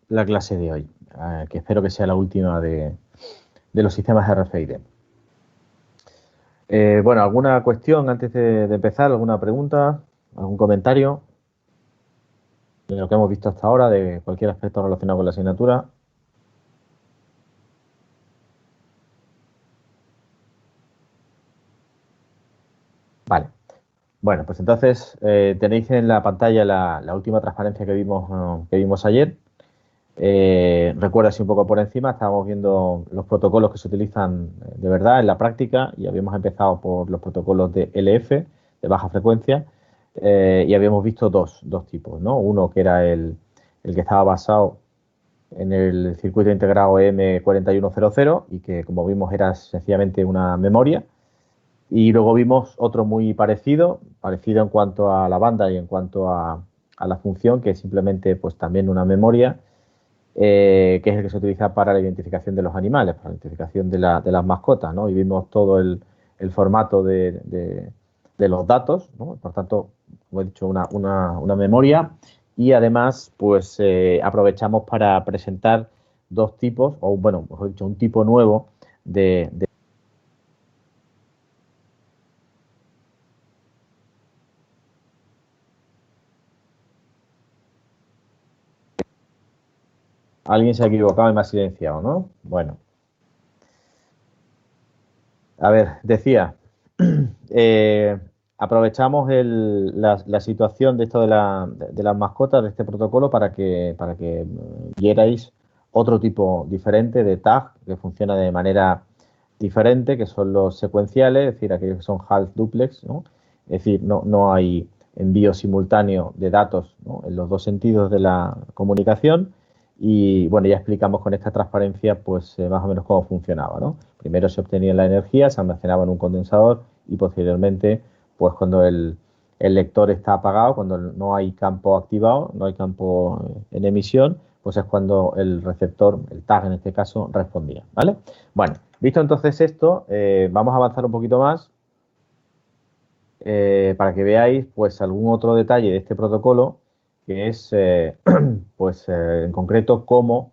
la clase de hoy, que espero que sea la última de los sistemas RFID. Bueno, ¿alguna cuestión antes de empezar? ¿Alguna pregunta? ¿Algún comentario de lo que hemos visto hasta ahora, de cualquier aspecto relacionado con la asignatura? Vale. Bueno, pues entonces tenéis en la pantalla la última transparencia que vimos ayer. Recuerda así un poco por encima, estábamos viendo los protocolos que se utilizan de verdad en la práctica y habíamos empezado por los protocolos de LF, de baja frecuencia, y habíamos visto dos tipos, ¿no? Uno que era el que estaba basado en el circuito integrado EM4100 y que, como vimos, era sencillamente una memoria. Y luego vimos otro muy parecido en cuanto a la banda y en cuanto a la función, que es simplemente pues también una memoria, que es el que se utiliza para la identificación de los animales, para la identificación de las mascotas, ¿no? Y vimos todo el formato de los datos, ¿no? Por tanto, como he dicho, una memoria. Y además, pues aprovechamos para presentar dos tipos, o bueno, mejor dicho, un tipo nuevo de. Alguien se ha equivocado y me ha silenciado, ¿no? Bueno, a ver, decía, eh, aprovechamos la situación de esto de las mascotas, de este protocolo, para que vierais otro tipo diferente de tag que funciona de manera diferente, que son los secuenciales, es decir, aquellos que son half duplex, ¿no? Es decir, no hay envío simultáneo de datos, ¿no?, en los dos sentidos de la comunicación. Y bueno, ya explicamos con esta transparencia pues más o menos cómo funcionaba, ¿no? Primero se obtenía la energía, se almacenaba en un condensador y posteriormente, pues cuando el lector está apagado, cuando no hay campo activado, no hay campo en emisión, pues es cuando el receptor, el tag en este caso, respondía, ¿vale? Bueno, visto entonces esto, vamos a avanzar un poquito más para que veáis pues algún otro detalle de este protocolo, que es pues en concreto cómo,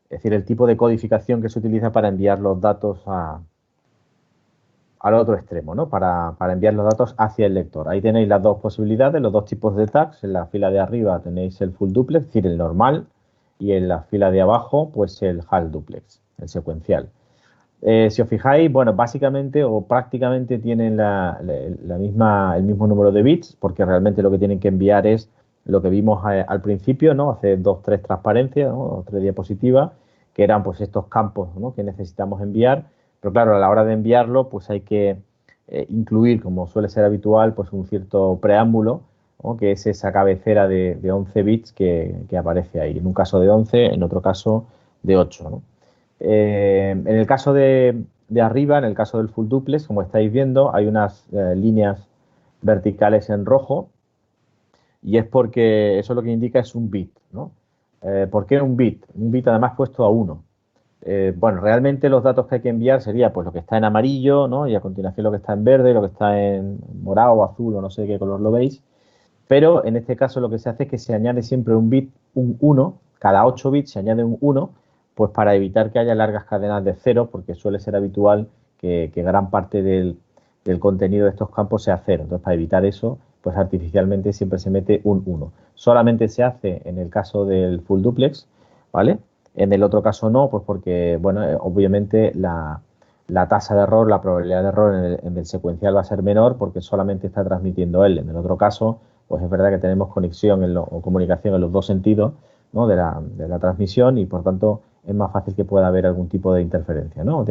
es decir, el tipo de codificación que se utiliza para enviar los datos al otro extremo, ¿no? Para enviar los datos hacia el lector. Ahí tenéis las dos posibilidades, los dos tipos de tags. En la fila de arriba tenéis el full duplex, es decir, el normal, y en la fila de abajo, pues el half duplex, el secuencial. Si os fijáis, bueno, básicamente o prácticamente tienen el mismo número de bits, porque realmente lo que tienen que enviar es lo que vimos al principio, ¿no? Hace 2, 3 transparencias, ¿no?, o 3 diapositivas, que eran pues estos campos, ¿no?, que necesitamos enviar. Pero claro, a la hora de enviarlo, pues hay que incluir, como suele ser habitual, pues un cierto preámbulo, ¿no?, que es esa cabecera de 11 bits que aparece ahí. En un caso de 11, en otro caso de 8, ¿no? En el caso de arriba, en el caso del full duplex, como estáis viendo, hay unas líneas verticales en rojo, y es porque eso lo que indica es un bit, ¿no? ¿Por qué un bit? Un bit además puesto a 1. Bueno, realmente los datos que hay que enviar sería pues lo que está en amarillo, ¿no?, y a continuación lo que está en verde, lo que está en morado o azul o no sé qué color lo veis. Pero en este caso lo que se hace es que se añade siempre un bit, un 1, cada 8 bits se añade un 1, pues para evitar que haya largas cadenas de cero, porque suele ser habitual que gran parte del contenido de estos campos sea cero. Entonces, para evitar eso, pues artificialmente siempre se mete un 1. Solamente se hace en el caso del full duplex, ¿vale? En el otro caso no, pues porque, bueno, obviamente la tasa de error, la probabilidad de error en el secuencial va a ser menor porque solamente está transmitiendo él. En el otro caso, pues es verdad que tenemos conexión o comunicación en los dos sentidos, ¿no?, de la transmisión, y por tanto es más fácil que pueda haber algún tipo de interferencia, ¿no?,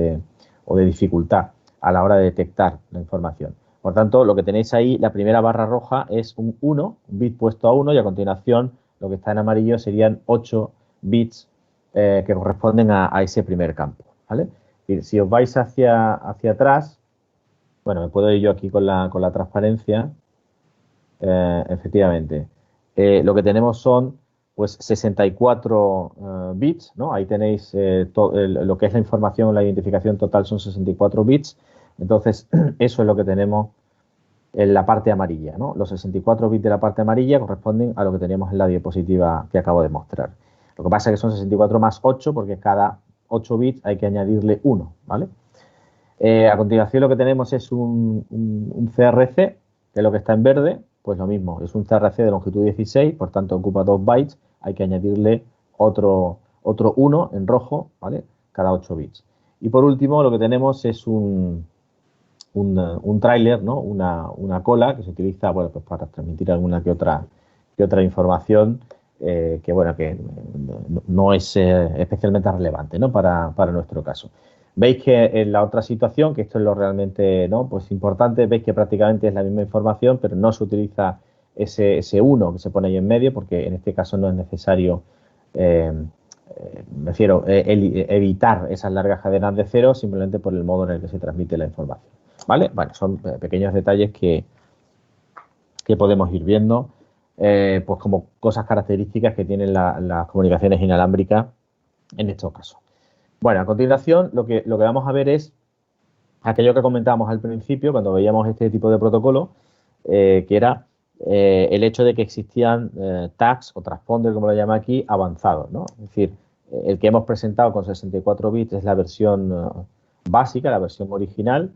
o de dificultad a la hora de detectar la información. Por tanto, lo que tenéis ahí, la primera barra roja es un 1, un bit puesto a 1, y a continuación lo que está en amarillo serían 8 bits que corresponden a ese primer campo, ¿vale? Y si os vais hacia atrás, bueno, me puedo ir yo aquí con la transparencia. Efectivamente. Lo que tenemos son pues 64 bits, ¿no? Ahí tenéis lo que es la información, la identificación total son 64 bits. Entonces, eso es lo que tenemos en la parte amarilla, ¿no? Los 64 bits de la parte amarilla corresponden a lo que teníamos en la diapositiva que acabo de mostrar. Lo que pasa es que son 64 más 8 porque cada 8 bits hay que añadirle 1, ¿vale? A continuación lo que tenemos es un CRC, que es lo que está en verde, pues lo mismo, es un CRC de longitud 16, por tanto ocupa 2 bytes, hay que añadirle otro 1 en rojo, ¿vale? Cada 8 bits. Y por último lo que tenemos es un tráiler, ¿no? Una cola que se utiliza, bueno, pues para transmitir alguna que otra información que, bueno, que no es especialmente relevante, ¿no? Para nuestro caso. Veis que en la otra situación, que esto es lo realmente, ¿no? Pues importante, veis que prácticamente es la misma información, pero no se utiliza ese 1 que se pone ahí en medio, porque en este caso no es necesario, me refiero, evitar esas largas cadenas de cero, simplemente por el modo en el que se transmite la información. ¿Vale? Bueno, son pequeños detalles que podemos ir viendo, pues como cosas características que tienen las comunicaciones inalámbricas en estos casos. Bueno, a continuación lo que vamos a ver es aquello que comentábamos al principio cuando veíamos este tipo de protocolo, que era el hecho de que existían tags o transponders, como lo llama aquí, avanzados, ¿no? Es decir, el que hemos presentado con 64 bits es la versión básica, la versión original,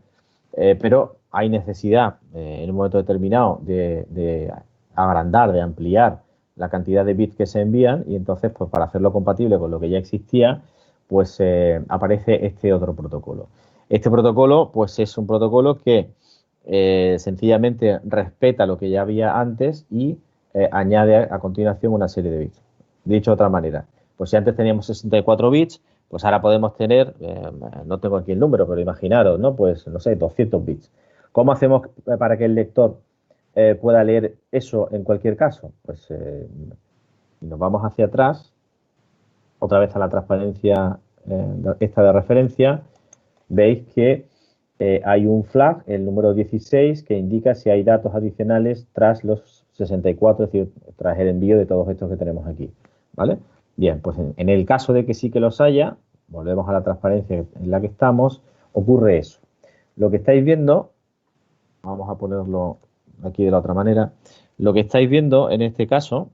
pero hay necesidad en un momento determinado de agrandar, de ampliar la cantidad de bits que se envían y entonces, pues para hacerlo compatible con lo que ya existía, pues aparece este otro protocolo. Este protocolo, pues es un protocolo que sencillamente respeta lo que ya había antes y añade a continuación una serie de bits. Dicho de otra manera, pues si antes teníamos 64 bits, pues ahora podemos tener, no tengo aquí el número, pero imaginaros, ¿no? Pues, no sé, 200 bits. ¿Cómo hacemos para que el lector pueda leer eso en cualquier caso? Pues nos vamos hacia atrás, otra vez a la transparencia esta de referencia, veis que hay un flag, el número 16, que indica si hay datos adicionales tras los 64, es decir, tras el envío de todos estos que tenemos aquí, ¿vale? Bien, pues en el caso de que sí que los haya, volvemos a la transparencia en la que estamos, ocurre eso. Lo que estáis viendo, vamos a ponerlo aquí de la otra manera, lo que estáis viendo en este caso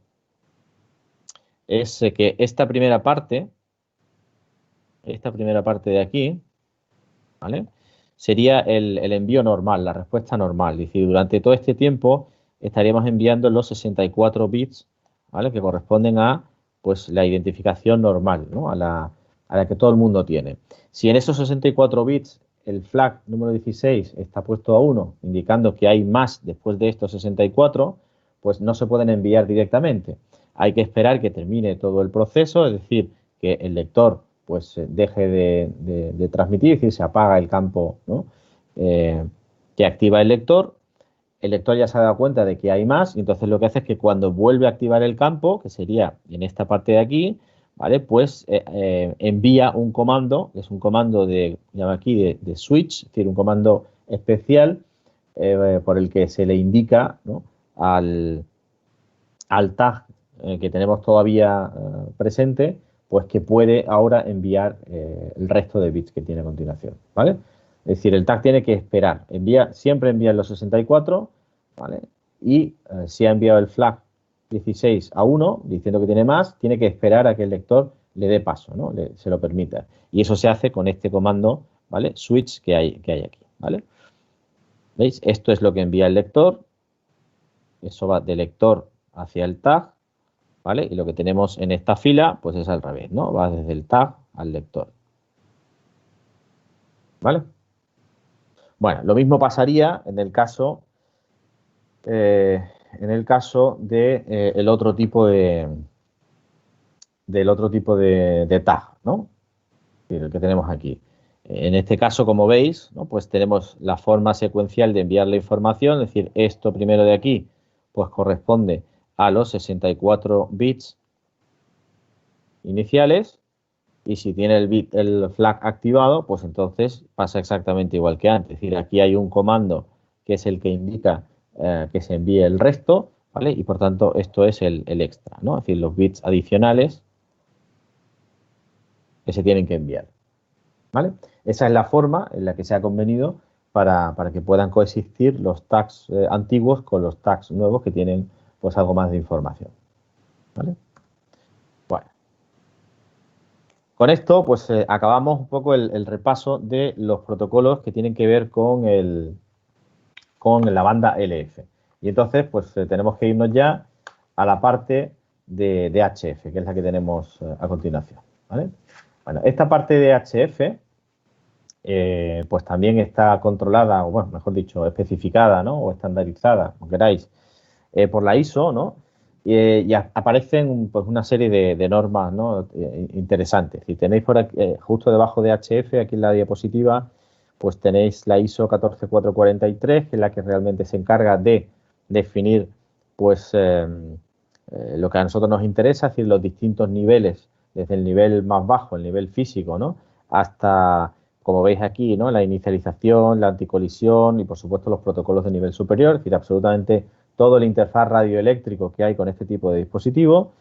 es que esta primera parte de aquí, ¿vale? Sería el envío normal, la respuesta normal. Es decir, durante todo este tiempo estaríamos enviando los 64 bits, ¿vale? Que corresponden a pues, la identificación normal, ¿no? a la que todo el mundo tiene. Si en esos 64 bits el flag número 16 está puesto a 1, indicando que hay más después de estos 64, pues no se pueden enviar directamente. Hay que esperar que termine todo el proceso, es decir, que el lector pues deje de transmitir, es decir, se apaga el campo, ¿no? Que activa el lector ya se ha dado cuenta de que hay más y entonces lo que hace es que cuando vuelve a activar el campo, que sería en esta parte de aquí, ¿vale? Pues envía un comando, que es un comando llama aquí de switch, es decir, un comando especial por el que se le indica, ¿no? al tag que tenemos todavía presente, pues que puede ahora enviar el resto de bits que tiene a continuación, ¿vale? Es decir, el tag tiene que esperar, siempre envía los 64, ¿vale? Y si ha enviado el flag 16 a 1, diciendo que tiene más, tiene que esperar a que el lector le dé paso, ¿no? Se lo permita. Y eso se hace con este comando, ¿vale? Switch que hay aquí, ¿vale? ¿Veis? Esto es lo que envía el lector. Eso va del lector hacia el tag, ¿vale? Y lo que tenemos en esta fila, pues es al revés, ¿no? Va desde el tag al lector. ¿Vale? Bueno, lo mismo pasaría en el caso de el otro tipo de tag, ¿no? El que tenemos aquí. En este caso, como veis, ¿no? Pues tenemos la forma secuencial de enviar la información, es decir, esto primero de aquí, pues corresponde a los 64 bits iniciales y si tiene el flag activado, pues entonces pasa exactamente igual que antes. Es decir, aquí hay un comando que es el que indica que se envíe el resto, ¿vale? Y por tanto esto es el extra, ¿no? Es decir, los bits adicionales que se tienen que enviar, ¿vale? Esa es la forma en la que se ha convenido para que puedan coexistir los tags antiguos con los tags nuevos que tienen pues algo más de información, ¿vale? Bueno. Con esto, pues acabamos un poco el repaso de los protocolos que tienen que ver con la banda LF. Y entonces, pues tenemos que irnos ya a la parte de HF, que es la que tenemos a continuación, ¿vale? Bueno, esta parte de HF, pues también está controlada, o bueno, mejor dicho, especificada, ¿no? O estandarizada, como queráis, por la ISO, ¿no? Y aparecen pues, una serie de normas, ¿no? Interesantes. Si tenéis por aquí, justo debajo de HF, aquí en la diapositiva, pues tenéis la ISO 14443, que es la que realmente se encarga de definir pues, lo que a nosotros nos interesa, es decir, los distintos niveles, desde el nivel más bajo, el nivel físico, ¿no? Hasta, como veis aquí, ¿no? La inicialización, la anticolisión y, por supuesto, los protocolos de nivel superior, es decir, absolutamente todo el interfaz radioeléctrico que hay con este tipo de dispositivo.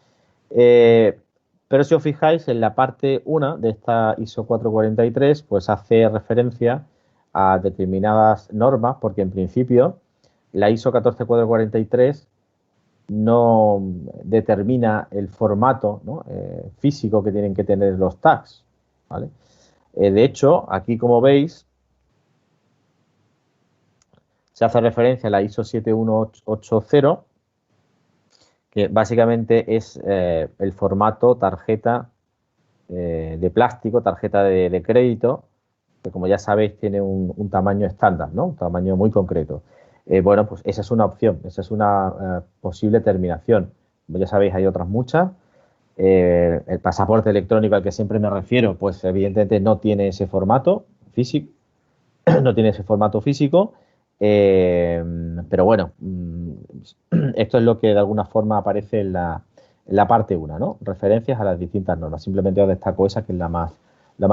Pero si os fijáis, en la parte 1 de esta ISO 443, pues hace referencia a determinadas normas, porque en principio la ISO 14443 no determina el formato, ¿no? Físico que tienen que tener los tags, ¿vale? De hecho, aquí como veis, se hace referencia a la ISO 7180, que básicamente es el formato tarjeta de plástico, tarjeta de crédito, que como ya sabéis tiene un tamaño estándar, ¿no? Un tamaño muy concreto. Bueno, pues esa es una opción, esa es una posible terminación. Como ya sabéis, hay otras muchas. El pasaporte electrónico al que siempre me refiero, pues evidentemente no tiene ese formato físico, no tiene ese formato físico, pero bueno, esto es lo que de alguna forma aparece en la parte 1, ¿no? Referencias a las distintas normas. Simplemente os destaco esa que es la más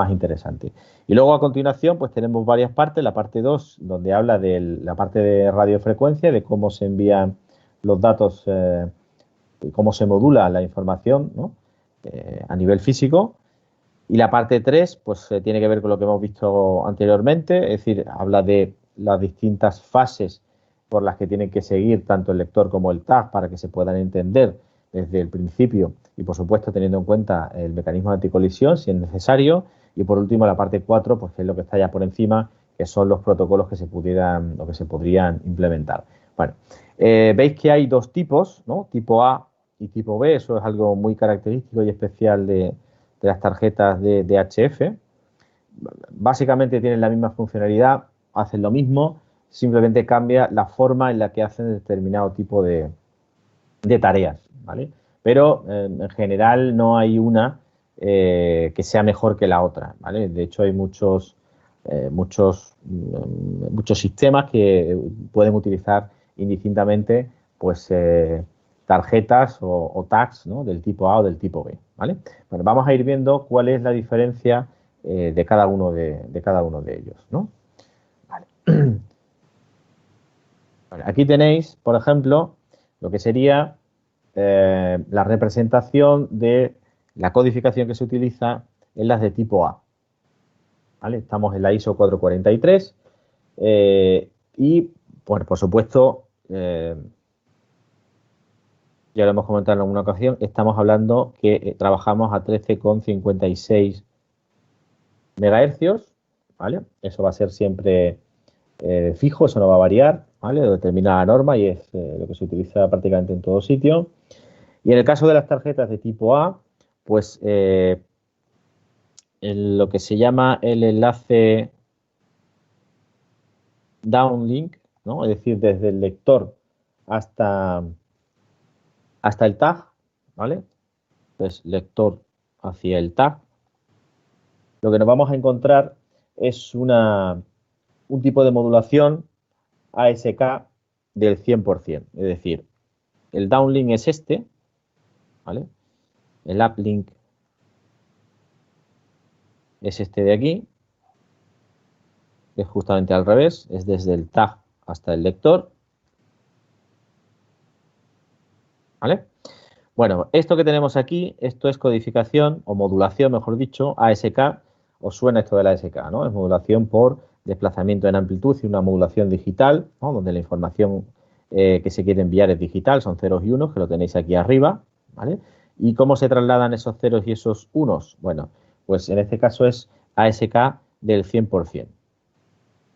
interesante. Y luego a continuación pues tenemos varias partes. La parte 2 donde habla de la parte de radiofrecuencia, de cómo se envían los datos, cómo se modula la información, ¿no? A nivel físico. Y la parte 3 pues tiene que ver con lo que hemos visto anteriormente, es decir, habla de las distintas fases por las que tienen que seguir tanto el lector como el tag para que se puedan entender desde el principio y, por supuesto, teniendo en cuenta el mecanismo de anticolisión si es necesario. Y, por último, la parte 4, pues que es lo que está ya por encima, que son los protocolos que se pudieran o que se podrían implementar. Bueno, veis que hay dos tipos, ¿no? Tipo A y tipo B, eso es algo muy característico y especial de las tarjetas de HF. Básicamente tienen la misma funcionalidad, hacen lo mismo, simplemente cambia la forma en la que hacen determinado tipo de tareas, ¿vale? Pero en general no hay una que sea mejor que la otra, ¿vale? De hecho hay muchos sistemas que pueden utilizar indistintamente pues tarjetas o tags, ¿no? Del tipo A o del tipo B, ¿vale? Bueno, vamos a ir viendo cuál es la diferencia de cada uno de ellos, ¿no? Vale. Vale, aquí tenéis, por ejemplo, lo que sería la representación de la codificación que se utiliza en las de tipo A, ¿vale? Estamos en la ISO 443 y, bueno, por supuesto, ya lo hemos comentado en alguna ocasión, estamos hablando que trabajamos a 13,56 megahercios, ¿vale? Eso va a ser siempre fijo, eso no va a variar, ¿vale? Lo determina la norma y es lo que se utiliza prácticamente en todo sitio. Y en el caso de las tarjetas de tipo A, pues en lo que se llama el enlace downlink, ¿no? Es decir, desde el lector hasta el tag, ¿vale? Pues lector hacia el tag. Lo que nos vamos a encontrar es un tipo de modulación ASK del 100%. Es decir, el downlink es este, ¿vale? El uplink es este de aquí, que es justamente al revés, es desde el tag hasta el lector, ¿vale? Bueno, esto que tenemos aquí, esto es codificación o modulación, mejor dicho, ASK. Os suena esto de la ASK, ¿no? Es modulación por desplazamiento en amplitud y una modulación digital, ¿no? Donde la información que se quiere enviar es digital, son ceros y unos, que lo tenéis aquí arriba, ¿vale? ¿Y cómo se trasladan esos ceros y esos unos? Bueno, Pues en este caso es ASK del 100%,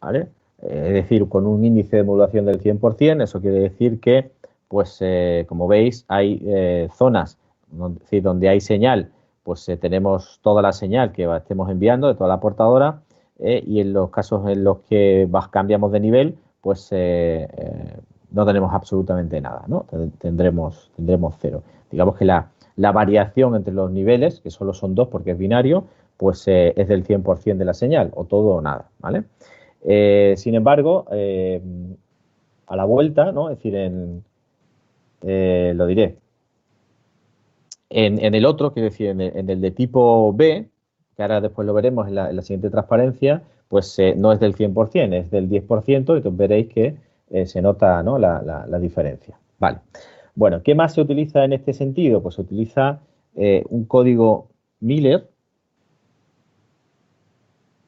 ¿vale? Es decir, con un índice de modulación del 100%, eso quiere decir que, pues, como veis, hay zonas donde hay señal, pues tenemos toda la señal que estemos enviando de toda la portadora, y en los casos en los que cambiamos de nivel, pues no tenemos absolutamente nada, ¿no? Tendremos cero. Digamos que la variación entre los niveles, que solo son dos porque es binario, pues es del 100% de la señal, o todo o nada, ¿vale? Sin embargo, a la vuelta, ¿no? Es decir, lo diré, en el otro, quiero decir, en el de tipo B, que ahora después lo veremos en la siguiente transparencia, pues no es del 100%, es del 10%, y entonces veréis que se nota, ¿no? la diferencia. Vale. Bueno, ¿qué más se utiliza en este sentido? Pues se utiliza un código Miller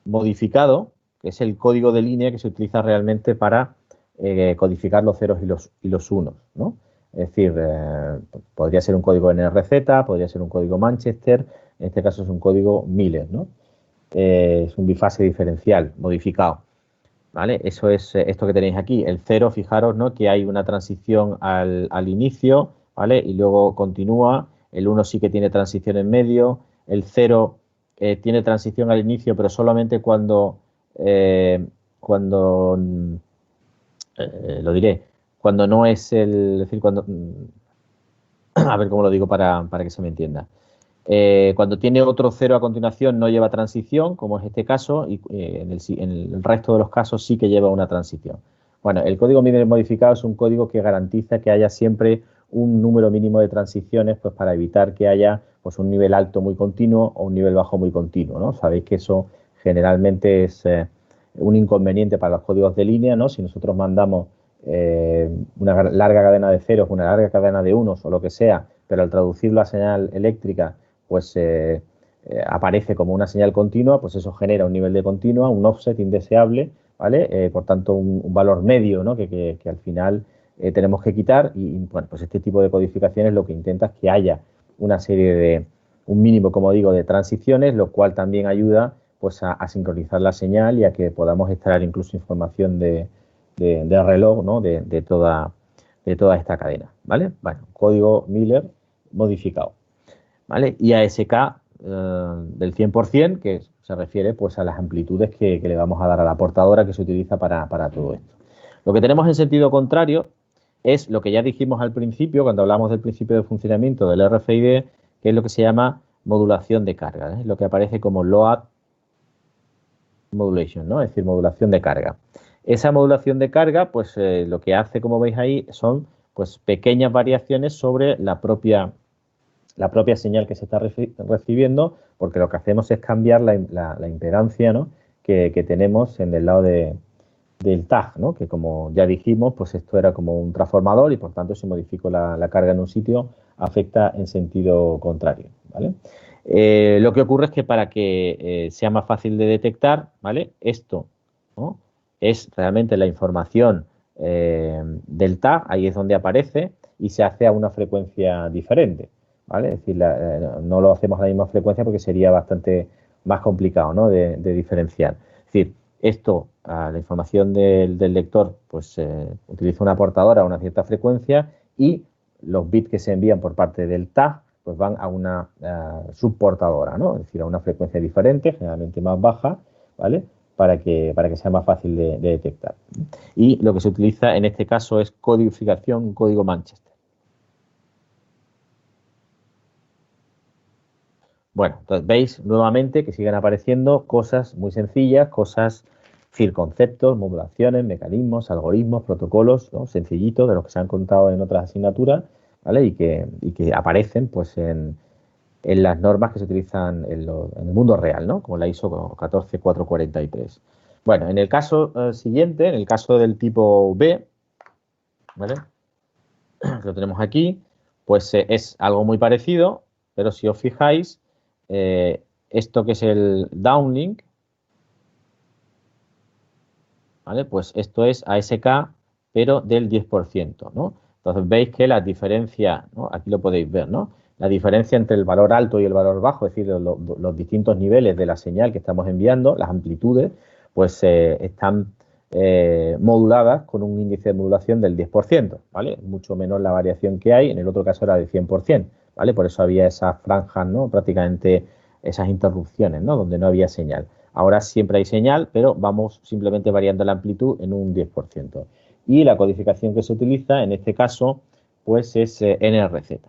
modificado, que es el código de línea que se utiliza realmente para codificar los ceros y los unos, ¿no? Es decir, podría ser un código NRZ, podría ser un código Manchester, en este caso es un código Miller, ¿no? Es un bifase diferencial modificado, ¿vale? Eso es esto que tenéis aquí. El cero, fijaros, ¿no? Que hay una transición al inicio, ¿vale? Y luego continúa. El 1 sí que tiene transición en medio. El 0 tiene transición al inicio, pero solamente cuando lo diré, cuando no es es decir, cuando, a ver cómo lo digo para que se me entienda. Cuando tiene otro cero a continuación no lleva transición, como es este caso, y en el resto de los casos sí que lleva una transición. Bueno, el código mínimo modificado es un código que garantiza que haya siempre un número mínimo de transiciones, pues para evitar que haya pues un nivel alto muy continuo o un nivel bajo muy continuo, ¿no? Sabéis que eso generalmente es un inconveniente para los códigos de línea, ¿no? Si nosotros mandamos una larga cadena de ceros, una larga cadena de unos o lo que sea, pero al traducirlo a señal eléctrica pues aparece como una señal continua, pues eso genera un nivel de continua, un offset indeseable, ¿vale? Por tanto, un valor medio, ¿no? que al final tenemos que quitar y, bueno, pues este tipo de codificaciones lo que intenta es que haya una serie un mínimo, como digo, de transiciones, lo cual también ayuda pues a sincronizar la señal y a que podamos extraer incluso información de reloj, ¿no? de toda esta cadena, ¿vale? Bueno, código Miller modificado. ¿Vale? Y ASK del 100%, que se refiere pues a las amplitudes que le vamos a dar a la portadora que se utiliza para todo esto. Lo que tenemos en sentido contrario es lo que ya dijimos al principio, cuando hablamos del principio de funcionamiento del RFID, que es lo que se llama modulación de carga, ¿eh? Lo que aparece como load modulation, ¿no? Es decir, modulación de carga. Esa modulación de carga, pues lo que hace, como veis ahí, son pues pequeñas variaciones sobre la propia señal que se está recibiendo, porque lo que hacemos es cambiar la impedancia, ¿no? que tenemos en el lado del tag, ¿no? Que como ya dijimos, pues esto era como un transformador y por tanto si modifico la carga en un sitio afecta en sentido contrario, ¿vale? Lo que ocurre es que para que sea más fácil de detectar, ¿vale? Esto, ¿no? Es realmente la información del tag, ahí es donde aparece y se hace a una frecuencia diferente, ¿vale? Es decir, no lo hacemos a la misma frecuencia porque sería bastante más complicado, ¿no? de diferenciar. Es decir, esto, la información del lector, pues utiliza una portadora a una cierta frecuencia y los bits que se envían por parte del tag pues van a una subportadora, ¿no? Es decir, a una frecuencia diferente, generalmente más baja, ¿vale? Para que sea más fácil de detectar. Y lo que se utiliza en este caso es codificación, código Manchester. Bueno, entonces veis nuevamente que siguen apareciendo cosas muy sencillas, cosas, es decir, conceptos, modulaciones, mecanismos, algoritmos, protocolos, ¿no? Sencillitos de los que se han contado en otras asignaturas, ¿vale? Y que aparecen pues en las normas que se utilizan en el mundo real, ¿no? Como la ISO 14443. Bueno, en el caso siguiente, en el caso del tipo B, ¿vale? Lo tenemos aquí, pues es algo muy parecido, pero si os fijáis, esto que es el downlink, ¿vale? Pues esto es ASK, pero del 10%, ¿no? Entonces veis que la diferencia, ¿no? Aquí lo podéis ver, ¿no? la diferencia entre el valor alto y el valor bajo, es decir, los distintos niveles de la señal que estamos enviando, las amplitudes, pues están moduladas con un índice de modulación del 10%, ¿vale? Mucho menos la variación que hay, en el otro caso era del 100%, ¿vale? Por eso había esas franjas, ¿no? Prácticamente esas interrupciones, ¿no? Donde no había señal. Ahora siempre hay señal, pero vamos simplemente variando la amplitud en un 10%. Y la codificación que se utiliza, en este caso, pues es NRZ,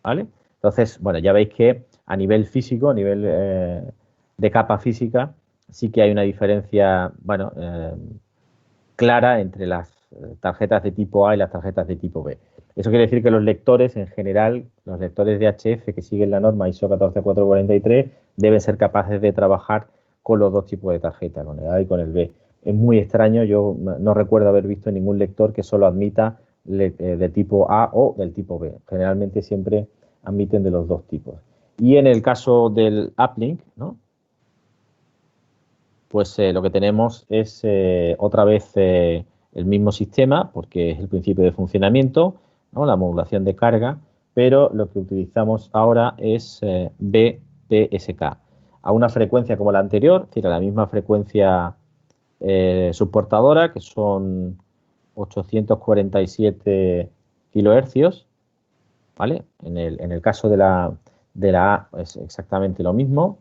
¿vale? Entonces, bueno, ya veis que a nivel físico, a nivel de capa física, sí que hay una diferencia, bueno, clara entre las tarjetas de tipo A y las tarjetas de tipo B. Eso quiere decir que los lectores, en general, los lectores de HF que siguen la norma ISO 14443, deben ser capaces de trabajar con los dos tipos de tarjeta, con el A y con el B. Es muy extraño, yo no recuerdo haber visto ningún lector que solo admita de tipo A o del tipo B. Generalmente siempre admiten de los dos tipos. Y en el caso del uplink, ¿no? Pues lo que tenemos es otra vez el mismo sistema, porque es el principio de funcionamiento, ¿no? La modulación de carga, pero lo que utilizamos ahora es BPSK, a una frecuencia como la anterior, es decir, a la misma frecuencia subportadora, que son 847 kilohercios, ¿vale? En el caso de la A es exactamente lo mismo,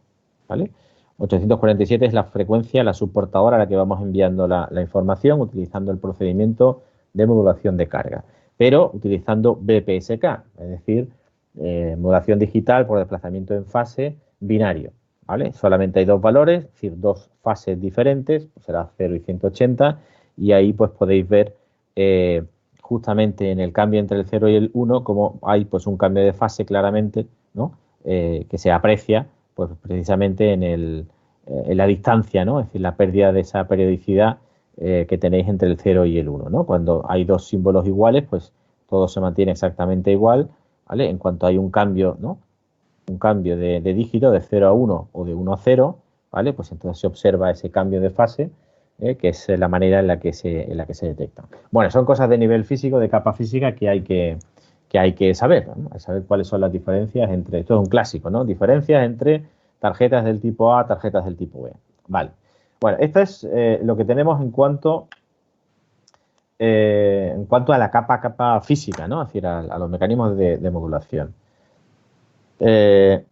¿vale? 847 es la frecuencia, la subportadora a la que vamos enviando la información utilizando el procedimiento de modulación de carga, pero utilizando BPSK, es decir, modulación digital por desplazamiento en fase binario, ¿vale? Solamente hay dos valores, es decir, dos fases diferentes, pues será 0 y 180, y ahí pues podéis ver justamente en el cambio entre el 0 y el 1 como hay pues un cambio de fase claramente, ¿no? Que se aprecia pues precisamente en la distancia, ¿no? Es decir, la pérdida de esa periodicidad que tenéis entre el 0 y el 1, ¿no? Cuando hay dos símbolos iguales, pues todo se mantiene exactamente igual, ¿vale? En cuanto hay un cambio, ¿no? Un cambio de dígito de 0 a 1 o de 1 a 0, ¿vale? Pues entonces se observa ese cambio de fase, que es la manera en la que se detecta. Bueno, son cosas de nivel físico, de capa física que hay que saber, ¿no? Hay que saber cuáles son las diferencias entre, esto es un clásico, ¿no? Diferencias entre tarjetas del tipo A, tarjetas del tipo B. Vale. Bueno, esto es lo que tenemos en cuanto a la capa física, ¿no? Es decir, a los mecanismos de modulación. Eh,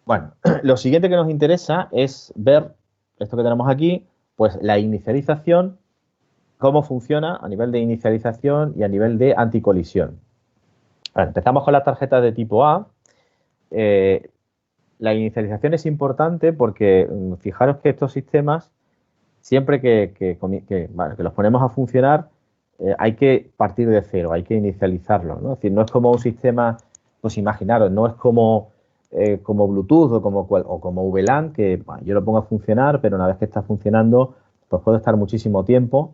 bueno, lo siguiente que nos interesa es ver esto que tenemos aquí, pues la inicialización, cómo funciona a nivel de inicialización y a nivel de anticolisión. Bueno, empezamos con las tarjetas de tipo A. La inicialización es importante porque fijaros que estos sistemas, siempre que los ponemos a funcionar, hay que partir de cero, hay que inicializarlo, ¿no? Es decir, no es como un sistema, pues imaginaros, no es como Bluetooth o como VLAN, que bueno, yo lo pongo a funcionar, pero una vez que está funcionando, pues puedo estar muchísimo tiempo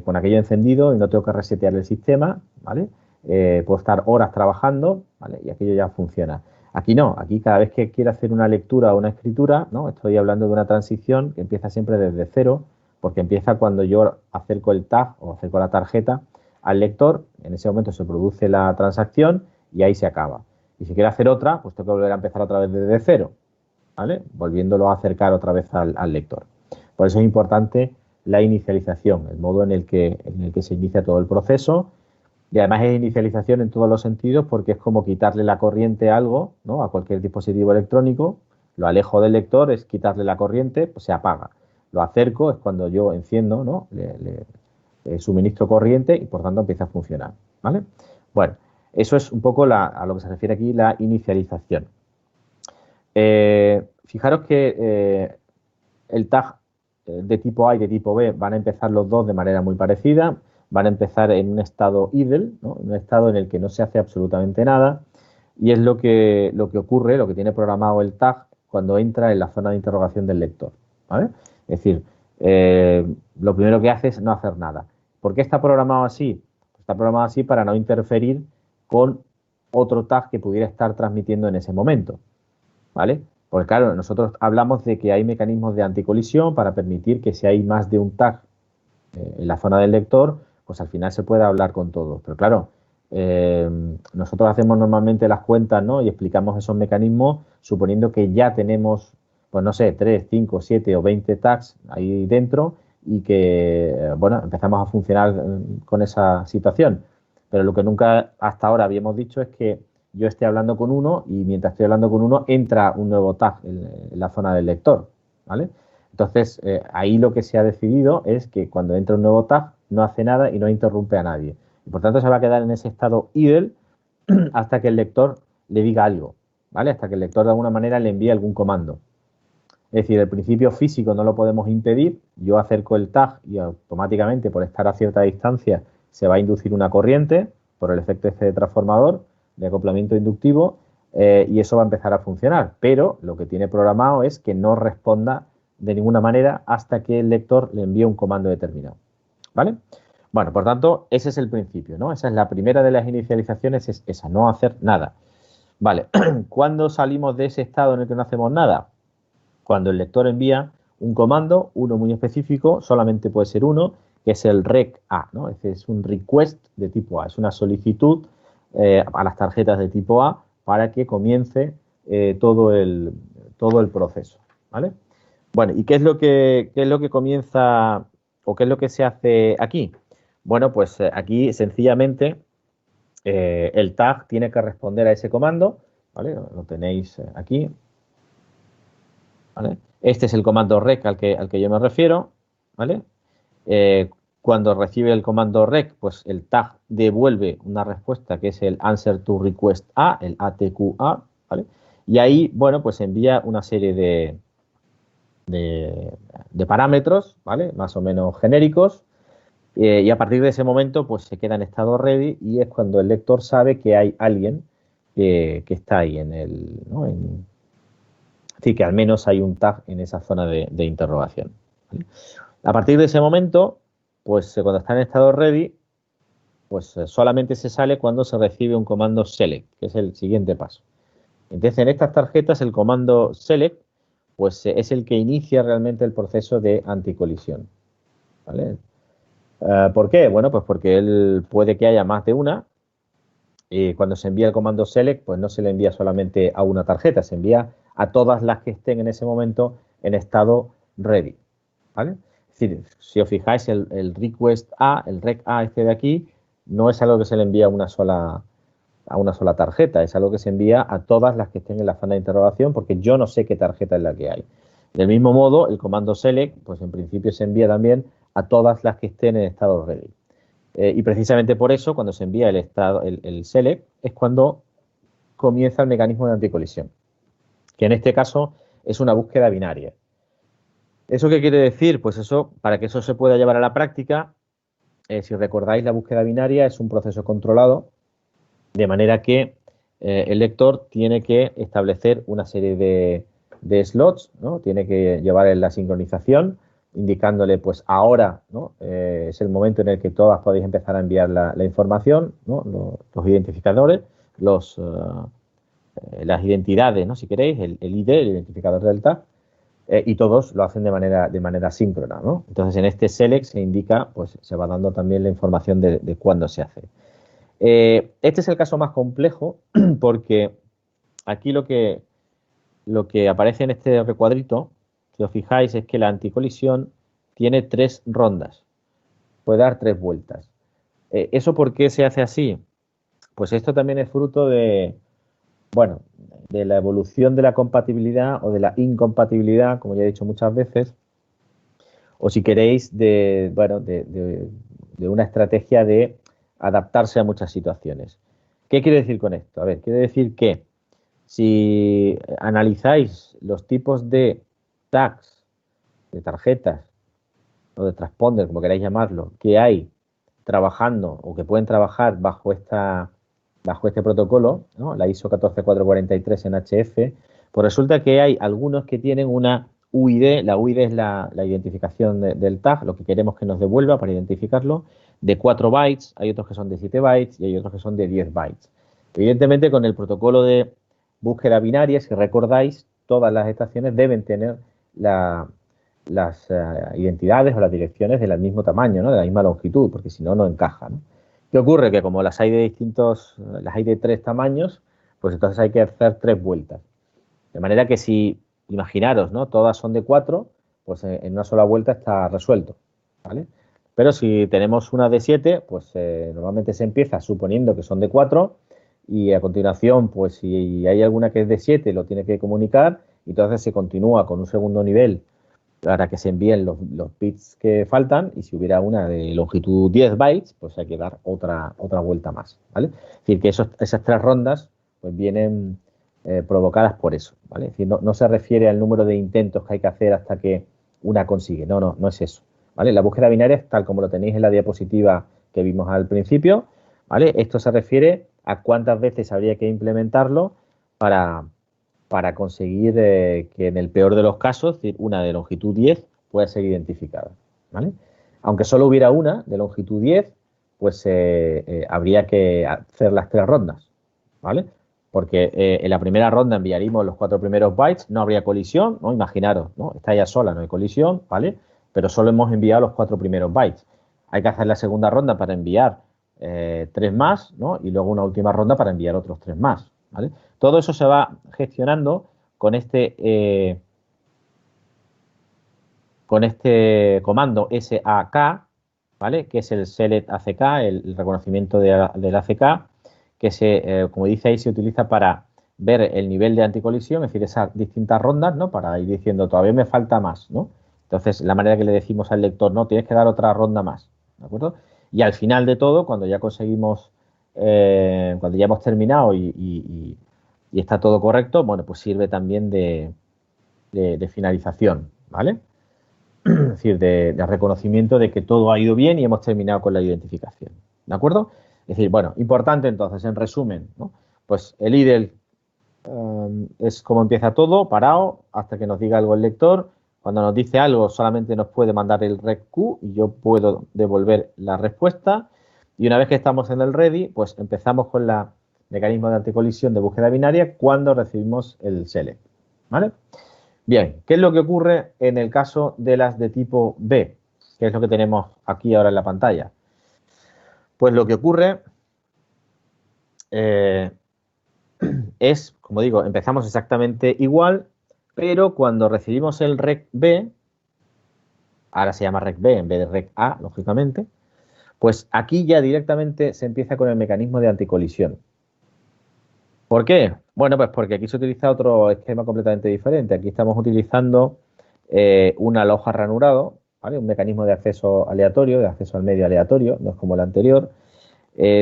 con aquello encendido y no tengo que resetear el sistema, ¿vale? Puedo estar horas trabajando, ¿vale? Y aquello ya funciona. Aquí no, aquí cada vez que quiero hacer una lectura o una escritura, ¿no? Estoy hablando de una transición que empieza siempre desde cero, porque empieza cuando yo acerco el tag o acerco la tarjeta al lector, en ese momento se produce la transacción y ahí se acaba. Y si quiero hacer otra, pues tengo que volver a empezar otra vez desde cero, ¿vale? Volviéndolo a acercar otra vez al lector. Por eso es importante la inicialización, el modo en el que se inicia todo el proceso. Y además es inicialización en todos los sentidos porque es como quitarle la corriente a algo, ¿no? A cualquier dispositivo electrónico. Lo alejo del lector, es quitarle la corriente, pues se apaga. Lo acerco, es cuando yo enciendo, ¿no? Le suministro corriente y por tanto empieza a funcionar, ¿vale? Bueno, eso es un poco a lo que se refiere aquí la inicialización. Fijaros que el tag de tipo A y de tipo B van a empezar los dos de manera muy parecida, van a empezar en un estado idle, ¿no? En un estado en el que no se hace absolutamente nada, y es lo que ocurre, lo que tiene programado el tag cuando entra en la zona de interrogación del lector, ¿vale? Es decir, lo primero que hace es no hacer nada. ¿Por qué está programado así? Está programado así para no interferir con otro tag que pudiera estar transmitiendo en ese momento, ¿vale? Porque claro, nosotros hablamos de que hay mecanismos de anticolisión para permitir que si hay más de un tag en la zona del lector, pues al final se puede hablar con todos. Pero claro, nosotros hacemos normalmente las cuentas, ¿no? Y explicamos esos mecanismos suponiendo que ya tenemos, pues no sé, 3, 5, 7 o 20 tags ahí dentro y que, bueno, empezamos a funcionar con esa situación. Pero lo que nunca hasta ahora habíamos dicho es que yo esté hablando con uno y mientras estoy hablando con uno entra un nuevo tag en la zona del lector, ¿vale? Entonces, ahí lo que se ha decidido es que cuando entra un nuevo tag no hace nada y no interrumpe a nadie. Y por tanto, se va a quedar en ese estado idle hasta que el lector le diga algo, ¿vale? Hasta que el lector de alguna manera le envíe algún comando. Es decir, el principio físico no lo podemos impedir. Yo acerco el tag y automáticamente, por estar a cierta distancia, se va a inducir una corriente por el efecto este de transformador, de acoplamiento inductivo, y eso va a empezar a funcionar. Pero lo que tiene programado es que no responda de ninguna manera hasta que el lector le envíe un comando determinado. ¿Vale? Bueno, por tanto, ese es el principio, ¿no? Esa es la primera de las inicializaciones, es esa, no hacer nada. Vale, ¿cuándo salimos de ese estado en el que no hacemos nada? Cuando el lector envía un comando, uno muy específico, solamente puede ser uno, que es el rec-A, ¿no? Es un request de tipo A, es una solicitud a las tarjetas de tipo A para que comience todo el proceso, ¿vale? Bueno, ¿y qué es lo que comienza o qué es lo que se hace aquí? Bueno, pues aquí sencillamente el tag tiene que responder a ese comando, ¿vale? Lo tenéis aquí, ¿vale? Este es el comando rec al que yo me refiero, ¿vale? Cuando recibe el comando rec, pues el tag devuelve una respuesta que es el answer to request A, el ATQA, ¿vale? Y ahí, bueno, pues envía una serie de parámetros, ¿vale? Más o menos genéricos, y a partir de ese momento, pues se queda en estado ready y es cuando el lector sabe que hay alguien que está ahí en el, ¿no? Es decir, que al menos hay un tag en esa zona de interrogación, ¿vale? A partir de ese momento, pues cuando está en estado ready, pues solamente se sale cuando se recibe un comando select, que es el siguiente paso. Entonces, en estas tarjetas, el comando select, pues es el que inicia realmente el proceso de anticolisión, ¿vale? ¿Por qué? Bueno, pues porque él puede que haya más de una. Y cuando se envía el comando select, pues no se le envía solamente a una tarjeta, se envía a todas las que estén en ese momento en estado ready, ¿vale? Es decir, si os fijáis, el request A, el rec A este de aquí, no es algo que se le envía a una sola tarjeta, es algo que se envía a todas las que estén en la zona de interrogación, porque yo no sé qué tarjeta es la que hay. Del mismo modo, el comando select, pues en principio se envía también a todas las que estén en estado ready. Y precisamente por eso, cuando se envía el select, es cuando comienza el mecanismo de anticolisión, que en este caso es una búsqueda binaria. ¿Eso qué quiere decir? Pues eso, para que eso se pueda llevar a la práctica, si recordáis, la búsqueda binaria es un proceso controlado, de manera que el lector tiene que establecer una serie de slots, ¿no? Tiene que llevar en la sincronización, indicándole, pues ahora, ¿no? Es el momento en el que todas podéis empezar a enviar la información, ¿no? Los identificadores, las identidades, ¿no? Si queréis, el ID, el identificador del tag, y todos lo hacen de manera síncrona, ¿no? Entonces, en este select se indica, pues se va dando también la información de cuándo se hace. Este es el caso más complejo porque aquí lo que aparece en este recuadrito, si os fijáis, es que la anticolisión tiene 3 rondas, puede dar 3 vueltas. ¿Eso por qué se hace así? Pues esto también es fruto bueno, de la evolución de la compatibilidad o de la incompatibilidad, como ya he dicho muchas veces, o si queréis, bueno, de una estrategia de adaptarse a muchas situaciones. ¿Qué quiere decir con esto? A ver, quiere decir que si analizáis los tipos de tags, de tarjetas o de transponder, como queráis llamarlo, que hay trabajando o que pueden trabajar bajo este protocolo, ¿no? La ISO 14443 en HF, pues resulta que hay algunos que tienen una UID, la UID es la identificación del tag, lo que queremos que nos devuelva para identificarlo, de 4 bytes, hay otros que son de 7 bytes y hay otros que son de 10 bytes. Evidentemente, con el protocolo de búsqueda binaria, si recordáis, todas las estaciones deben tener la las identidades o las direcciones del mismo tamaño, ¿no? De la misma longitud, porque si no, no encaja, ¿no? ¿Qué ocurre? Que como las hay de las hay de 3 tamaños, pues entonces hay que hacer 3 vueltas. De manera que si, imaginaros, ¿no? Todas son de 4, pues en una sola vuelta está resuelto, ¿vale? Pero si tenemos una de 7, pues normalmente se empieza suponiendo que son de 4 y a continuación, pues si hay alguna que es de 7, lo tiene que comunicar y entonces se continúa con un segundo nivel para que se envíen los bits que faltan y si hubiera una de longitud 10 bytes, pues hay que dar otra vuelta más, ¿vale? Es decir, que esas 3 rondas pues vienen provocadas por eso, ¿vale? Es decir, no se refiere al número de intentos que hay que hacer hasta que una consigue, no es eso, ¿vale? La búsqueda binaria es tal como lo tenéis en la diapositiva que vimos al principio, ¿vale? Esto se refiere a cuántas veces habría que implementarlo para, para conseguir que en el peor de los casos, es decir, una de longitud 10 pueda ser identificada, ¿vale? Aunque solo hubiera una de longitud 10, pues habría que hacer las 3 rondas, ¿vale? Porque en la primera ronda enviaríamos los 4 primeros bytes, no habría colisión, ¿no? Imaginaros, ¿no? Está ya sola, no hay colisión, ¿vale? Pero solo hemos enviado los 4 primeros bytes. Hay que hacer la segunda ronda para enviar 3 más, ¿no? Y luego una última ronda para enviar otros 3 más, ¿vale? Todo eso se va gestionando con con este comando SAK, ¿vale? Que es el select ACK, el reconocimiento del ACK, que como dice ahí, se utiliza para ver el nivel de anticolisión, es decir, esas distintas rondas, ¿no? Para ir diciendo, todavía me falta más, ¿no? Entonces, la manera que le decimos al lector, no, tienes que dar otra ronda más, ¿de acuerdo? Y al final de todo, cuando ya conseguimos, cuando ya hemos terminado y está todo correcto, bueno, pues sirve también de finalización, ¿vale? Es decir, de reconocimiento de que todo ha ido bien y hemos terminado con la identificación, ¿de acuerdo? Es decir, bueno, importante entonces, en resumen, ¿no? Pues el IDLE es como empieza todo, parado, hasta que nos diga algo el lector. Cuando nos dice algo, solamente nos puede mandar el req y yo puedo devolver la respuesta. Y una vez que estamos en el ready, pues empezamos con el mecanismo de anticolisión de búsqueda binaria cuando recibimos el select, ¿vale? Bien, ¿qué es lo que ocurre en el caso de las de tipo B? ¿Qué es lo que tenemos aquí ahora en la pantalla? Pues lo que ocurre es, como digo, empezamos exactamente igual, pero cuando recibimos el rec B, ahora se llama rec B en vez de rec A, lógicamente, pues aquí ya directamente se empieza con el mecanismo de anticolisión. ¿Por qué? Bueno, pues porque aquí se utiliza otro esquema completamente diferente. Aquí estamos utilizando un aloja ranurado, ¿vale? Un mecanismo de acceso aleatorio, de acceso al medio aleatorio, no es como el anterior,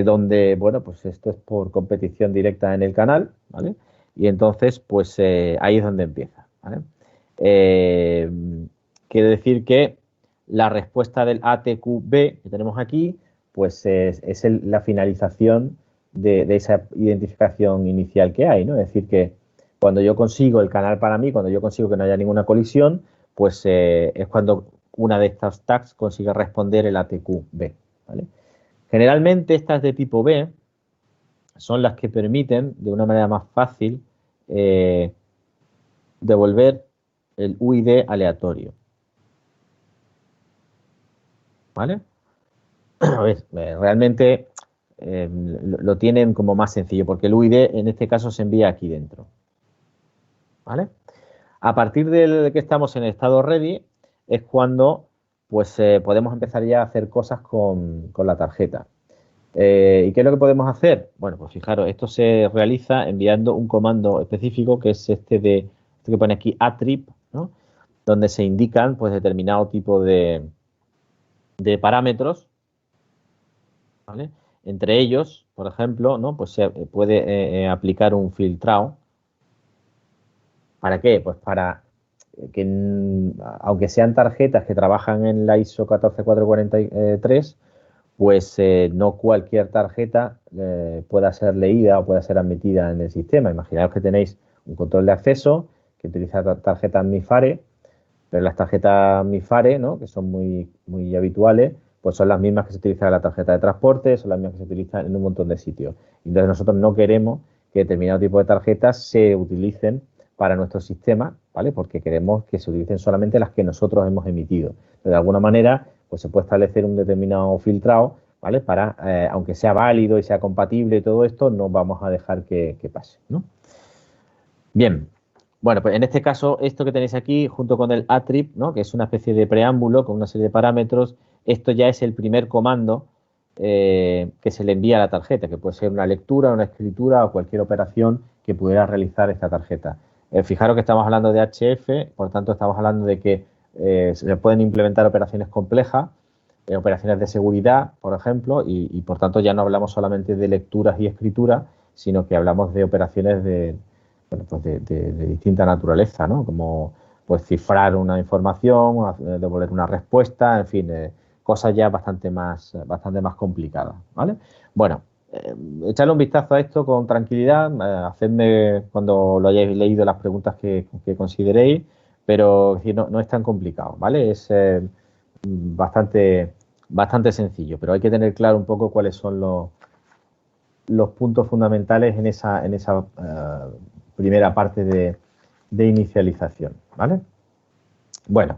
donde, bueno, pues esto es por competición directa en el canal, ¿vale? Y entonces, pues ahí es donde empieza, ¿vale? Eh, Quiere decir que la respuesta del ATQB que tenemos aquí, pues es la finalización de esa identificación inicial que hay, ¿no? Es decir, que cuando yo consigo el canal para mí, cuando yo consigo que no haya ninguna colisión, pues es cuando una de estas tags consigue responder el ATQB, ¿vale? Generalmente estas de tipo B son las que permiten de una manera más fácil devolver el UID aleatorio, ¿vale? A ver, realmente lo tienen como más sencillo porque el UID en este caso se envía aquí dentro, ¿vale? A partir de que estamos en el estado ready es cuando pues podemos empezar ya a hacer cosas con la tarjeta. ¿Y qué es lo que podemos hacer? Bueno, pues fijaros, esto se realiza enviando un comando específico que es este que pone aquí attrib, ¿no? Donde se indican pues determinado tipo de parámetros, ¿vale? Entre ellos, por ejemplo, ¿no? Pues se puede aplicar un filtrado. ¿Para qué? Pues para que, aunque sean tarjetas que trabajan en la ISO 14443, pues no cualquier tarjeta pueda ser leída o pueda ser admitida en el sistema. Imaginaos que tenéis un control de acceso que utiliza tarjetas MIFARE, pero las tarjetas MIFARE, ¿no? Que son muy habituales, pues son las mismas que se utilizan en la tarjeta de transporte, son las mismas que se utilizan en un montón de sitios. Entonces nosotros no queremos que determinado tipo de tarjetas se utilicen para nuestro sistema, ¿vale? Porque queremos que se utilicen solamente las que nosotros hemos emitido. Pero de alguna manera, pues se puede establecer un determinado filtrado, ¿vale? Para, aunque sea válido y sea compatible y todo esto, no vamos a dejar que pase, ¿no? Bien, bueno, pues en este caso, esto que tenéis aquí, junto con el attrib, ¿no? Que es una especie de preámbulo con una serie de parámetros, esto ya es el primer comando que se le envía a la tarjeta, que puede ser una lectura, una escritura o cualquier operación que pudiera realizar esta tarjeta. Fijaros que estamos hablando de HF, por tanto estamos hablando de que se pueden implementar operaciones complejas, operaciones de seguridad, por ejemplo, y por tanto ya no hablamos solamente de lecturas y escrituras, sino que hablamos de operaciones de, bueno, pues de distinta naturaleza, ¿no? Como pues cifrar una información, devolver una respuesta, en fin, cosas ya bastante más complicadas, ¿vale? Bueno, echarle un vistazo a esto con tranquilidad, hacedme cuando lo hayáis leído las preguntas que consideréis, pero es decir, no es tan complicado, ¿vale? Es bastante sencillo, pero hay que tener claro un poco cuáles son los puntos fundamentales en esa primera parte de inicialización, ¿vale? Bueno,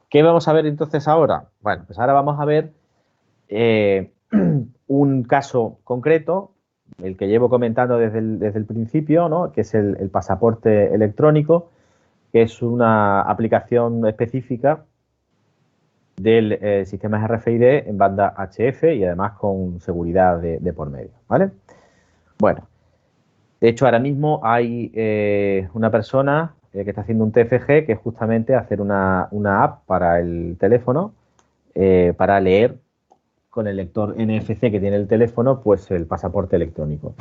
¿qué vamos a ver entonces ahora? Bueno, pues ahora vamos a ver un caso concreto, el que llevo comentando desde el principio, ¿no? Que es el pasaporte electrónico, que es una aplicación específica del sistema RFID en banda HF y además con seguridad de por medio, ¿vale? Bueno, de hecho ahora mismo hay una persona que está haciendo un TFG que es justamente hacer una app para el teléfono para leer con el lector NFC que tiene el teléfono, pues el pasaporte electrónico.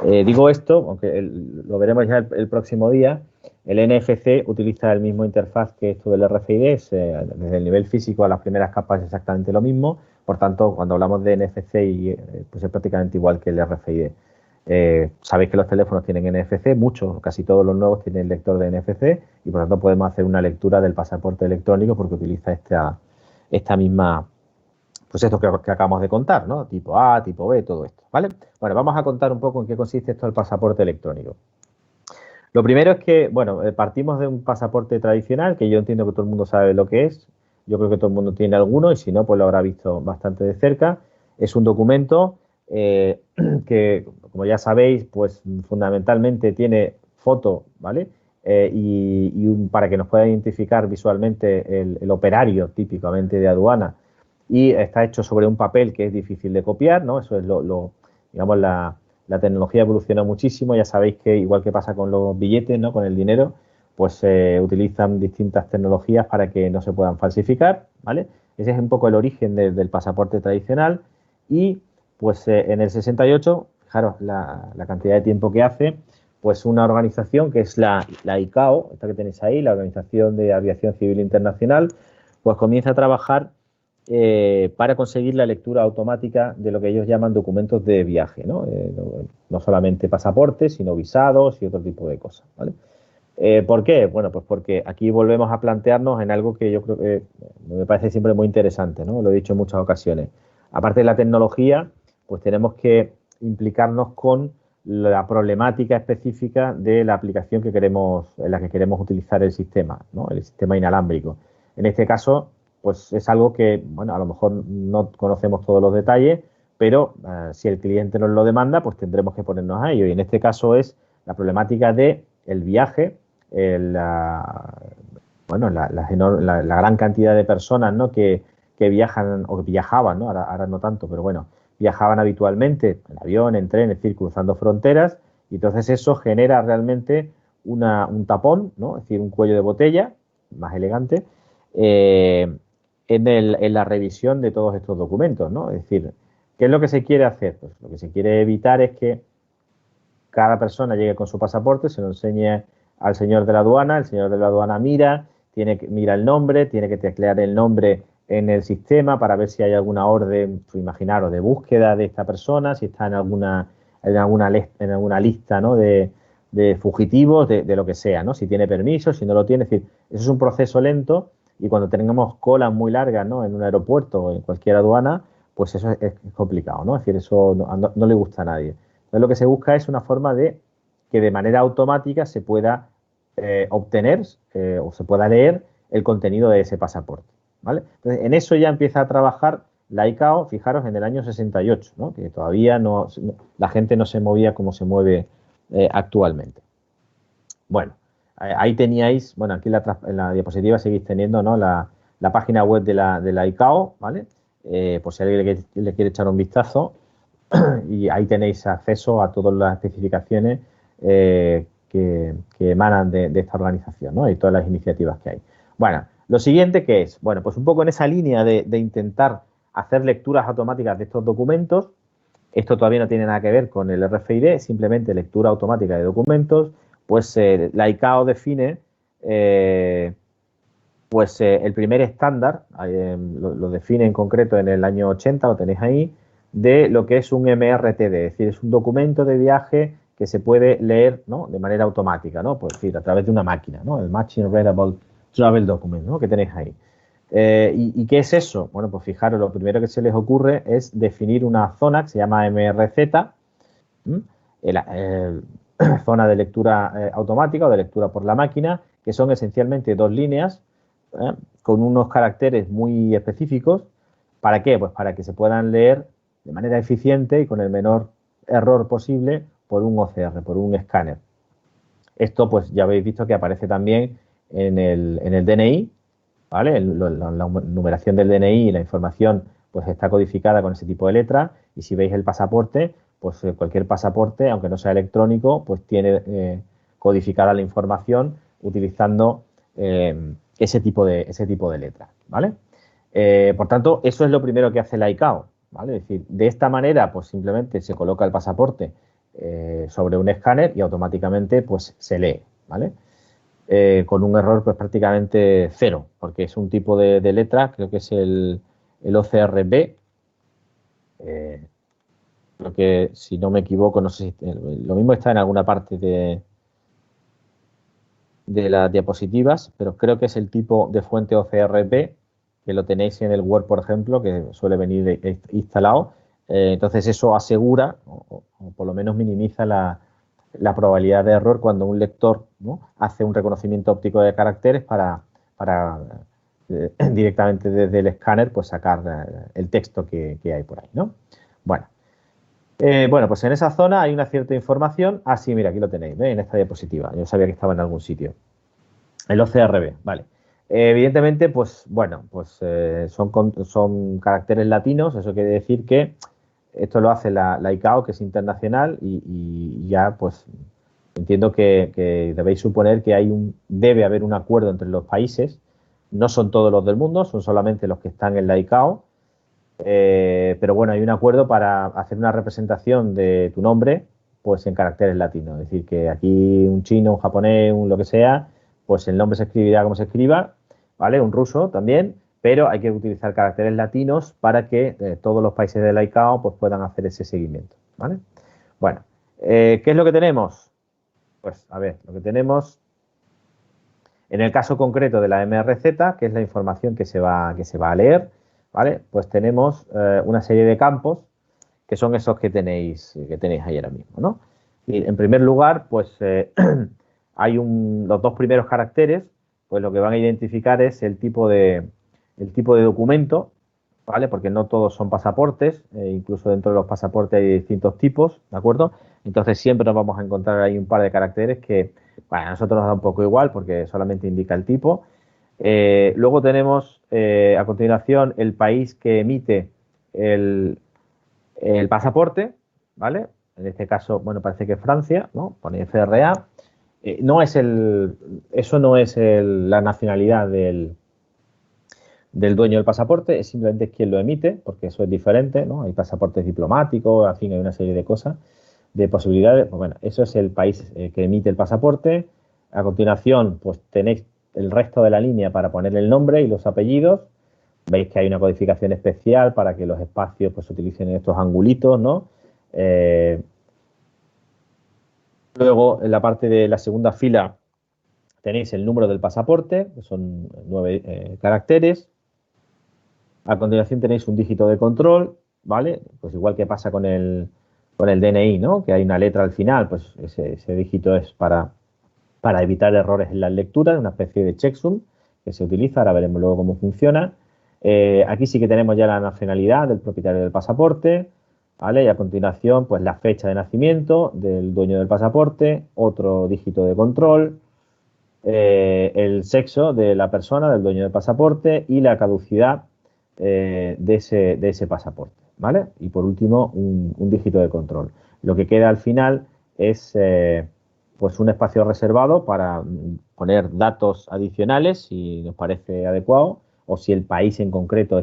Digo esto, aunque lo veremos ya el próximo día, el NFC utiliza el mismo interfaz que esto del RFID, desde el nivel físico a las primeras capas es exactamente lo mismo, por tanto, cuando hablamos de NFC, pues es prácticamente igual que el RFID. Sabéis que los teléfonos tienen NFC, muchos, casi todos los nuevos tienen lector de NFC y por tanto podemos hacer una lectura del pasaporte electrónico porque utiliza esta misma, pues esto que acabamos de contar, ¿no? Tipo A, tipo B, todo esto, ¿vale? Bueno, vamos a contar un poco en qué consiste esto del pasaporte electrónico. Lo primero es que, bueno, partimos de un pasaporte tradicional, que yo entiendo que todo el mundo sabe lo que es. Yo creo que todo el mundo tiene alguno y si no, pues lo habrá visto bastante de cerca. Es un documento que, como ya sabéis, pues fundamentalmente tiene foto, ¿vale? Para que nos pueda identificar visualmente el operario típicamente de aduana y está hecho sobre un papel que es difícil de copiar, ¿no? Eso es digamos, la tecnología evoluciona muchísimo, ya sabéis que igual que pasa con los billetes, ¿no? Con el dinero, pues se utilizan distintas tecnologías para que no se puedan falsificar, ¿vale? Ese es un poco el origen del pasaporte tradicional y pues en el 68, fijaros la cantidad de tiempo que hace, pues una organización que es la ICAO, esta que tenéis ahí, la Organización de Aviación Civil Internacional, pues comienza a trabajar para conseguir la lectura automática de lo que ellos llaman documentos de viaje, ¿no? No solamente pasaportes, sino visados y otro tipo de cosas, ¿vale? ¿Por qué? Bueno, pues porque aquí volvemos a plantearnos en algo que yo creo que me parece siempre muy interesante, ¿no? Lo he dicho en muchas ocasiones. Aparte de la tecnología, pues tenemos que implicarnos con la problemática específica de la aplicación en la que queremos utilizar el sistema, ¿no? El sistema inalámbrico. En este caso, pues es algo que, bueno, a lo mejor no conocemos todos los detalles, pero si el cliente nos lo demanda, pues tendremos que ponernos a ello. Y en este caso es la problemática de el viaje, bueno, la gran cantidad de personas, ¿no? que viajan o que viajaban, ¿no? Ahora no tanto, pero bueno, viajaban habitualmente en avión, en tren, es decir, cruzando fronteras, y entonces eso genera realmente un tapón, ¿no? Es decir, un cuello de botella, más elegante, en la revisión de todos estos documentos, ¿no? Es decir, ¿qué es lo que se quiere hacer? Pues lo que se quiere evitar es que cada persona llegue con su pasaporte, se lo enseñe al señor de la aduana, el señor de la aduana mira el nombre, tiene que teclear el nombre en el sistema para ver si hay alguna orden, pues, imaginaros, de búsqueda de esta persona, si está en alguna lista, ¿no? de fugitivos, de lo que sea, ¿no? Si tiene permiso, si no lo tiene. Es decir, eso es un proceso lento y cuando tengamos colas muy largas, ¿no? En un aeropuerto o en cualquier aduana, pues eso es complicado, ¿no? Es decir, eso no le gusta a nadie. Entonces, lo que se busca es una forma de que de manera automática se pueda obtener o se pueda leer el contenido de ese pasaporte, ¿vale? Entonces, en eso ya empieza a trabajar la ICAO, fijaros, en el año 68, ¿no? Que todavía la gente no se movía como se mueve actualmente. Bueno, ahí teníais, bueno, aquí en la diapositiva seguís teniendo, ¿no? La página web de la ICAO, ¿vale? Por si alguien le quiere echar un vistazo, y ahí tenéis acceso a todas las especificaciones que emanan de esta organización, ¿no? Y todas las iniciativas que hay. Bueno, lo siguiente que es, bueno, pues un poco en esa línea de intentar hacer lecturas automáticas de estos documentos. Esto todavía no tiene nada que ver con el RFID, simplemente lectura automática de documentos. Pues la ICAO define el primer estándar, lo define en concreto en el año 80, lo tenéis ahí, de lo que es un MRTD, es decir, es un documento de viaje que se puede leer, ¿no?, de manera automática, ¿no? Pues, decir, a través de una máquina, ¿no? El Machine Readable Travel Document, ¿no?, que tenéis ahí. ¿Y qué es eso? Bueno, pues fijaros, lo primero que se les ocurre es definir una zona que se llama MRZ, zona de lectura automática o de lectura por la máquina, que son esencialmente dos líneas con unos caracteres muy específicos. ¿Para qué? Pues para que se puedan leer de manera eficiente y con el menor error posible por un OCR, por un escáner. Esto, pues ya habéis visto que aparece también en el DNI, ¿vale? La numeración del DNI y la información pues está codificada con ese tipo de letras, y si veis el pasaporte, pues cualquier pasaporte, aunque no sea electrónico, pues tiene codificada la información utilizando ese tipo de letras, ¿vale? Por tanto, eso es lo primero que hace la ICAO, ¿vale? Es decir, de esta manera, pues simplemente se coloca el pasaporte sobre un escáner y automáticamente pues se lee, ¿vale? Con un error pues prácticamente cero, porque es un tipo de letra, creo que es el OCRB, creo que si no me equivoco, no sé si lo mismo está en alguna parte de las diapositivas, pero creo que es el tipo de fuente OCRB, que lo tenéis en el Word, por ejemplo, que suele venir instalado. Entonces eso asegura, o por lo menos minimiza la probabilidad de error cuando un lector, ¿no?, hace un reconocimiento óptico de caracteres para directamente desde el escáner pues sacar el texto que hay por ahí, ¿no? Bueno, pues en esa zona hay una cierta información. Ah, sí, mira, aquí lo tenéis, ¿eh?, en esta diapositiva. Yo sabía que estaba en algún sitio. El OCRB, vale. Evidentemente, pues bueno, pues son caracteres latinos. Eso quiere decir que esto lo hace la ICAO, que es internacional, y ya pues entiendo que debéis suponer que debe haber un acuerdo entre los países. No son todos los del mundo, son solamente los que están en la ICAO. Pero bueno, hay un acuerdo para hacer una representación de tu nombre pues en caracteres latinos. Es decir, que aquí un chino, un japonés, un lo que sea, pues el nombre se escribirá como se escriba, ¿vale? Un ruso también, pero hay que utilizar caracteres latinos para que todos los países de la ICAO pues puedan hacer ese seguimiento, ¿vale? Bueno, ¿qué es lo que tenemos? Pues a ver, lo que tenemos en el caso concreto de la MRZ, que es la información que se va a leer, ¿vale? Pues tenemos una serie de campos que son esos que tenéis ahí ahora mismo, ¿no? Y en primer lugar, pues hay los dos primeros caracteres, pues lo que van a identificar es el tipo de documento, ¿vale? Porque no todos son pasaportes, incluso dentro de los pasaportes hay distintos tipos, ¿de acuerdo? Entonces siempre nos vamos a encontrar ahí un par de caracteres que, bueno, a nosotros nos da un poco igual porque solamente indica el tipo. Luego tenemos a continuación el país que emite el pasaporte, ¿vale? En este caso, bueno, parece que es Francia, ¿no? Pone FRA. Eso no es la nacionalidad del dueño del pasaporte, es simplemente quien lo emite, porque eso es diferente, ¿no? Hay pasaportes diplomáticos, en fin, hay una serie de cosas, de posibilidades. Pues bueno, eso es el país que emite el pasaporte. A continuación, pues tenéis el resto de la línea para poner el nombre y los apellidos. Veis que hay una codificación especial para que los espacios pues se utilicen en estos angulitos, ¿no? Luego, en la parte de la segunda fila, tenéis el número del pasaporte, que son 9 caracteres. A continuación tenéis un dígito de control, ¿vale? Pues igual que pasa con el con el DNI, ¿no? Que hay una letra al final, pues ese dígito es para evitar errores en las lecturas, una especie de checksum que se utiliza, ahora veremos luego cómo funciona. Aquí sí que tenemos ya la nacionalidad del propietario del pasaporte, ¿vale? Y a continuación, pues la fecha de nacimiento del dueño del pasaporte, otro dígito de control, el sexo de la persona, del dueño del pasaporte y la caducidad de ese pasaporte, ¿vale? Y por último, un dígito de control. Lo que queda al final es pues un espacio reservado para poner datos adicionales si nos parece adecuado o si el país en concreto lo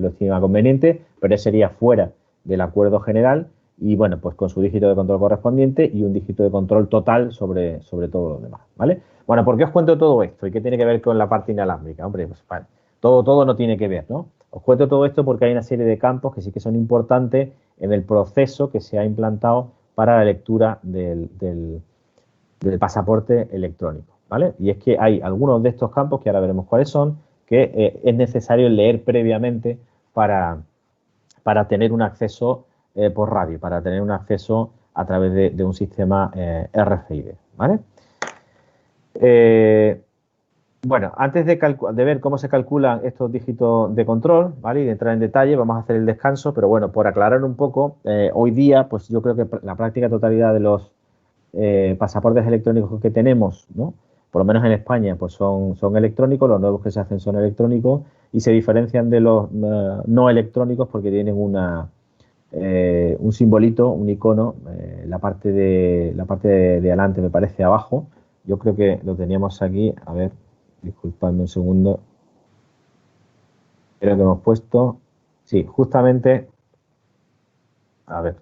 estima conveniente, pero eso sería fuera del acuerdo general y bueno, pues con su dígito de control correspondiente y un dígito de control total sobre todo lo demás, ¿vale? Bueno, ¿por qué os cuento todo esto? ¿Y qué tiene que ver con la parte inalámbrica? Hombre, pues vale, todo no tiene que ver, ¿no? Os cuento todo esto porque hay una serie de campos que sí que son importantes en el proceso que se ha implantado para la lectura del pasaporte electrónico, ¿vale? Y es que hay algunos de estos campos, que ahora veremos cuáles son, que es necesario leer previamente para, para tener un acceso por radio, para tener un acceso a través de un sistema RFID, ¿vale? Bueno, antes de ver cómo se calculan estos dígitos de control, ¿vale? Y de entrar en detalle, vamos a hacer el descanso, pero bueno, por aclarar un poco, hoy día, pues yo creo que la práctica totalidad de los pasaportes electrónicos que tenemos, ¿no? Por lo menos en España, pues son electrónicos, los nuevos que se hacen son electrónicos y se diferencian de los no electrónicos porque tienen un simbolito, un icono, la parte de adelante me parece abajo. Yo creo que lo teníamos aquí, a ver, disculpadme un segundo. Creo que hemos puesto, sí, justamente, a ver,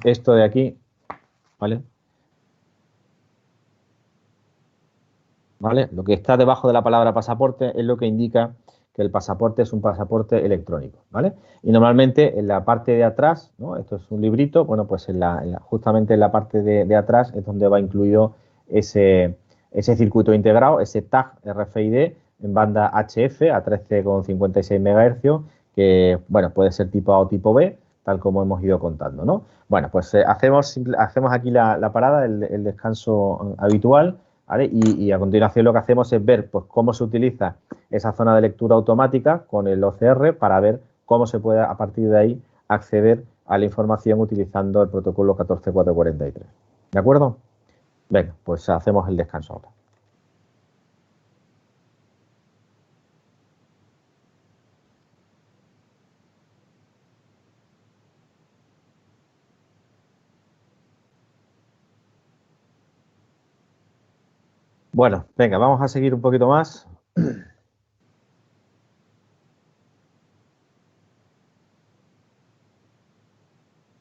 esto de aquí, ¿vale? ¿Vale? Lo que está debajo de la palabra pasaporte es lo que indica que el pasaporte es un pasaporte electrónico, ¿vale? Y normalmente en la parte de atrás, ¿no? Esto es un librito, bueno, pues justamente en la parte de atrás es donde va incluido ese circuito integrado, ese tag RFID en banda HF a 13,56 MHz, que, bueno, puede ser tipo A o tipo B, tal como hemos ido contando, ¿no? Bueno, pues hacemos aquí la parada, el descanso habitual. ¿Vale? Y a continuación lo que hacemos es ver pues, cómo se utiliza esa zona de lectura automática con el OCR para ver cómo se puede a partir de ahí acceder a la información utilizando el protocolo 14443. ¿De acuerdo? Venga, pues hacemos el descanso ahora. Bueno, venga, vamos a seguir un poquito más.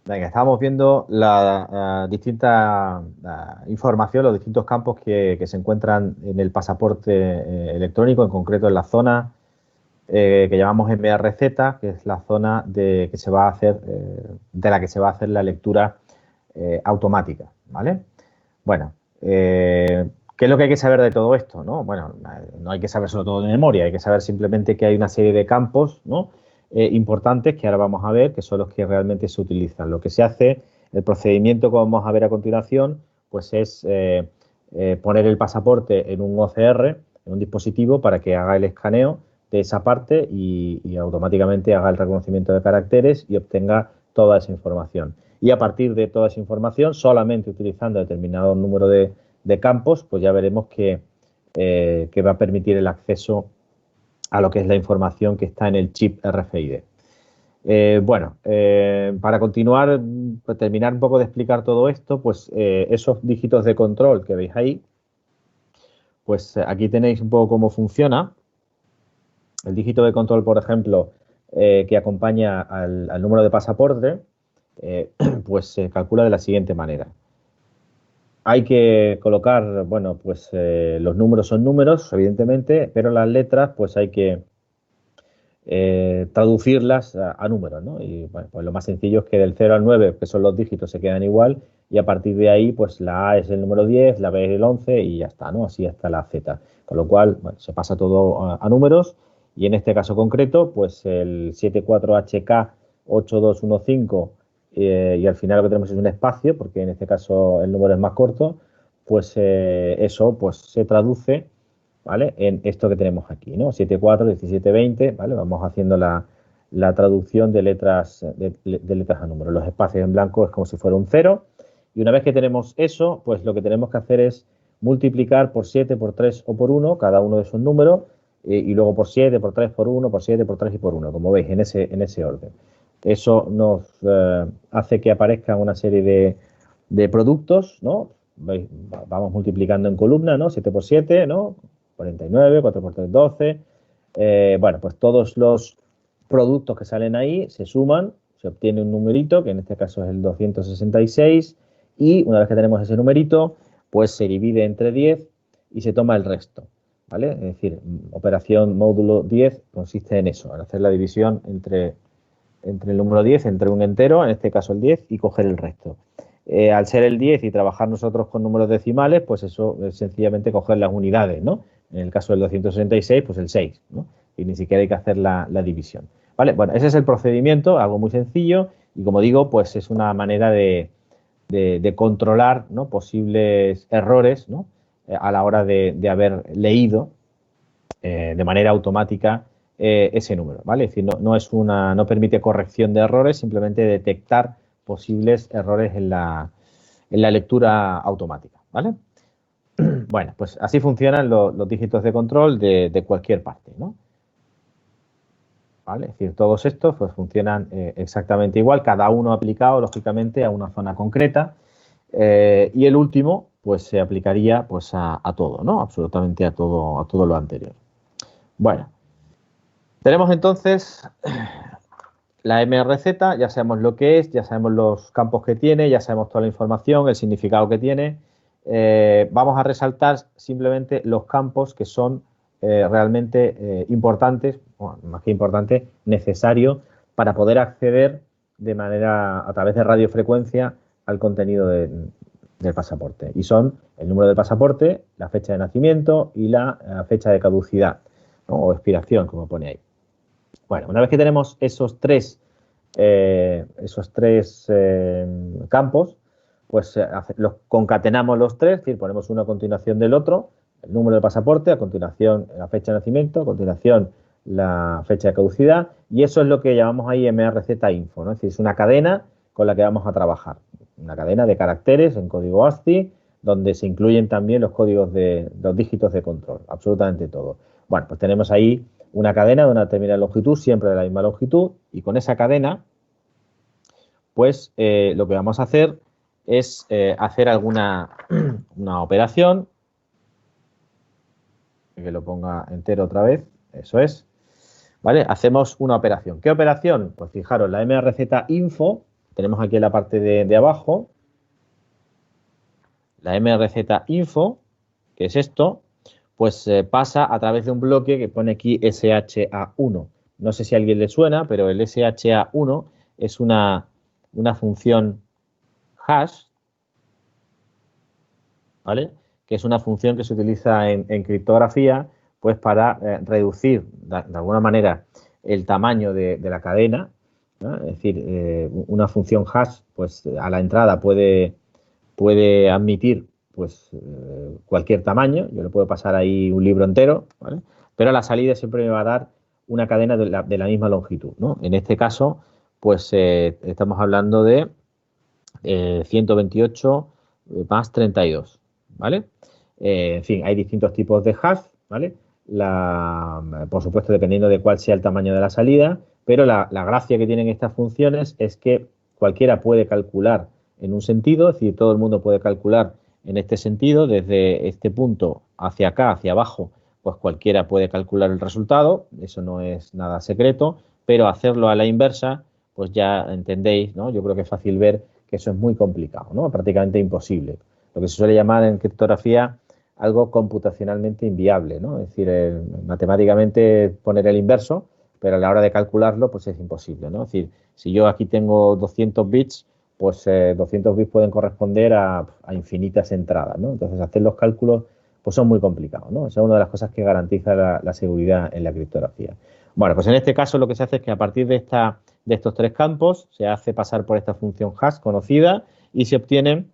Venga, estábamos viendo la distinta información, los distintos campos que se encuentran en el pasaporte electrónico, en concreto en la zona que llamamos MRZ, que es la zona que se va a hacer, de la que se va a hacer la lectura automática, ¿vale? Bueno, ¿qué es lo que hay que saber de todo esto? ¿No? Bueno, no hay que saberlo todo de memoria, hay que saber simplemente que hay una serie de campos, ¿no? Importantes que ahora vamos a ver, que son los que realmente se utilizan. Lo que se hace, el procedimiento que vamos a ver a continuación, pues es poner el pasaporte en un OCR, en un dispositivo, para que haga el escaneo de esa parte y automáticamente haga el reconocimiento de caracteres y obtenga toda esa información. Y a partir de toda esa información, solamente utilizando determinado número de campos, pues ya veremos que va a permitir el acceso a lo que es la información que está en el chip RFID. Bueno, para continuar, para terminar un poco de explicar todo esto, pues esos dígitos de control que veis ahí, pues aquí tenéis un poco cómo funciona. El dígito de control, por ejemplo, que acompaña al número de pasaporte, pues se calcula de la siguiente manera. Hay que colocar, bueno, pues los números son números, evidentemente, pero las letras, pues hay que traducirlas a números, ¿no? Y bueno, pues lo más sencillo es que del 0 al 9, que son los dígitos, se quedan igual, y a partir de ahí, pues la A es el número 10, la B es el 11 y ya está, ¿no? Así hasta la Z. Con lo cual, bueno, se pasa todo a números, y en este caso concreto, pues el 74HK8215, y al final lo que tenemos es un espacio, porque en este caso el número es más corto, pues eso pues se traduce, ¿vale? En esto que tenemos aquí, ¿no? 74, 17, 20, ¿vale? Vamos haciendo la traducción de letras, de letras a números. Los espacios en blanco es como si fuera un 0. Y una vez que tenemos eso, pues lo que tenemos que hacer es multiplicar por 7, por 3 o por 1 cada uno de esos números, y luego por 7, por 3, por 1, por 7, por 3 y por 1, como veis, en ese orden. Eso nos hace que aparezcan una serie de productos, ¿no? ¿Veis? Vamos multiplicando en columna, ¿no? 7 por 7, ¿no? 49, 4 por 3, 12. Bueno, pues todos los productos que salen ahí se suman, se obtiene un numerito, que en este caso es el 266, y una vez que tenemos ese numerito, pues se divide entre 10 y se toma el resto, ¿vale? Es decir, operación módulo 10 consiste en eso, en hacer la división entre el número 10, entre un entero, en este caso el 10, y coger el resto. Al ser el 10 y trabajar nosotros con números decimales, pues eso es sencillamente coger las unidades, ¿no? En el caso del 266, pues el 6, ¿no? Y ni siquiera hay que hacer la división. ¿Vale? Bueno, ese es el procedimiento, algo muy sencillo, y como digo, pues es una manera de controlar, ¿no? Posibles errores, ¿no? A la hora de haber leído de manera automática ese número, ¿vale? Es decir, no permite corrección de errores, simplemente detectar posibles errores en la lectura automática, ¿vale? Bueno, pues así funcionan los dígitos de control de cualquier parte, ¿no? ¿Vale? Es decir, todos estos pues funcionan exactamente igual, cada uno aplicado, lógicamente, a una zona concreta, y el último pues se aplicaría pues a todo, ¿no? Absolutamente a todo lo anterior. Bueno, tenemos entonces la MRZ, ya sabemos lo que es, ya sabemos los campos que tiene, ya sabemos toda la información, el significado que tiene. Vamos a resaltar simplemente los campos que son realmente importantes, bueno, más que importantes, necesarios para poder acceder de manera, a través de radiofrecuencia, al contenido del pasaporte. Y son el número del pasaporte, la fecha de nacimiento y la fecha de caducidad, ¿no? O expiración, como pone ahí. Bueno, una vez que tenemos esos tres campos, pues los concatenamos los tres, es decir, ponemos uno a continuación del otro, el número del pasaporte, a continuación la fecha de nacimiento, a continuación la fecha de caducidad, y eso es lo que llamamos ahí MRZ Info, ¿no? Es decir, es una cadena con la que vamos a trabajar, una cadena de caracteres en código ASCII, donde se incluyen también los códigos de los dígitos de control, absolutamente todo. Bueno, pues tenemos ahí una cadena de una determinada longitud, siempre de la misma longitud, y con esa cadena, pues lo que vamos a hacer es hacer alguna una operación, que lo ponga entero otra vez, eso es, ¿vale? Hacemos una operación. ¿Qué operación? Pues fijaros, la MRZ Info, tenemos aquí en la parte de abajo, la MRZ Info, que es esto, pues pasa a través de un bloque que pone aquí SHA1. No sé si a alguien le suena, pero el SHA1 es una función hash, ¿vale? Que es una función que se utiliza en criptografía pues para reducir de alguna manera el tamaño de la cadena, ¿no? Es decir, una función hash pues a la entrada puede admitir pues cualquier tamaño, yo le puedo pasar ahí un libro entero, ¿vale? Pero a la salida siempre me va a dar una cadena de la misma longitud, ¿no? En este caso, pues estamos hablando de 128 más 32, ¿vale? En fin, hay distintos tipos de hash, ¿vale? Por supuesto, dependiendo de cuál sea el tamaño de la salida, pero la gracia que tienen estas funciones es que cualquiera puede calcular en un sentido, es decir, todo el mundo puede calcular en este sentido, desde este punto hacia acá, hacia abajo, pues cualquiera puede calcular el resultado, eso no es nada secreto, pero hacerlo a la inversa, pues ya entendéis, ¿no? Yo creo que es fácil ver que eso es muy complicado, ¿no? Prácticamente imposible. Lo que se suele llamar en criptografía algo computacionalmente inviable, ¿no? Es decir, matemáticamente poner el inverso, pero a la hora de calcularlo, pues es imposible, ¿no? Es decir, si yo aquí tengo 200 bits, pues 200 bits pueden corresponder a infinitas entradas, ¿no? Entonces, hacer los cálculos, pues son muy complicados, ¿no? Esa es una de las cosas que garantiza la seguridad en la criptografía. Bueno, pues en este caso lo que se hace es que a partir de estos tres campos se hace pasar por esta función hash conocida y se obtienen,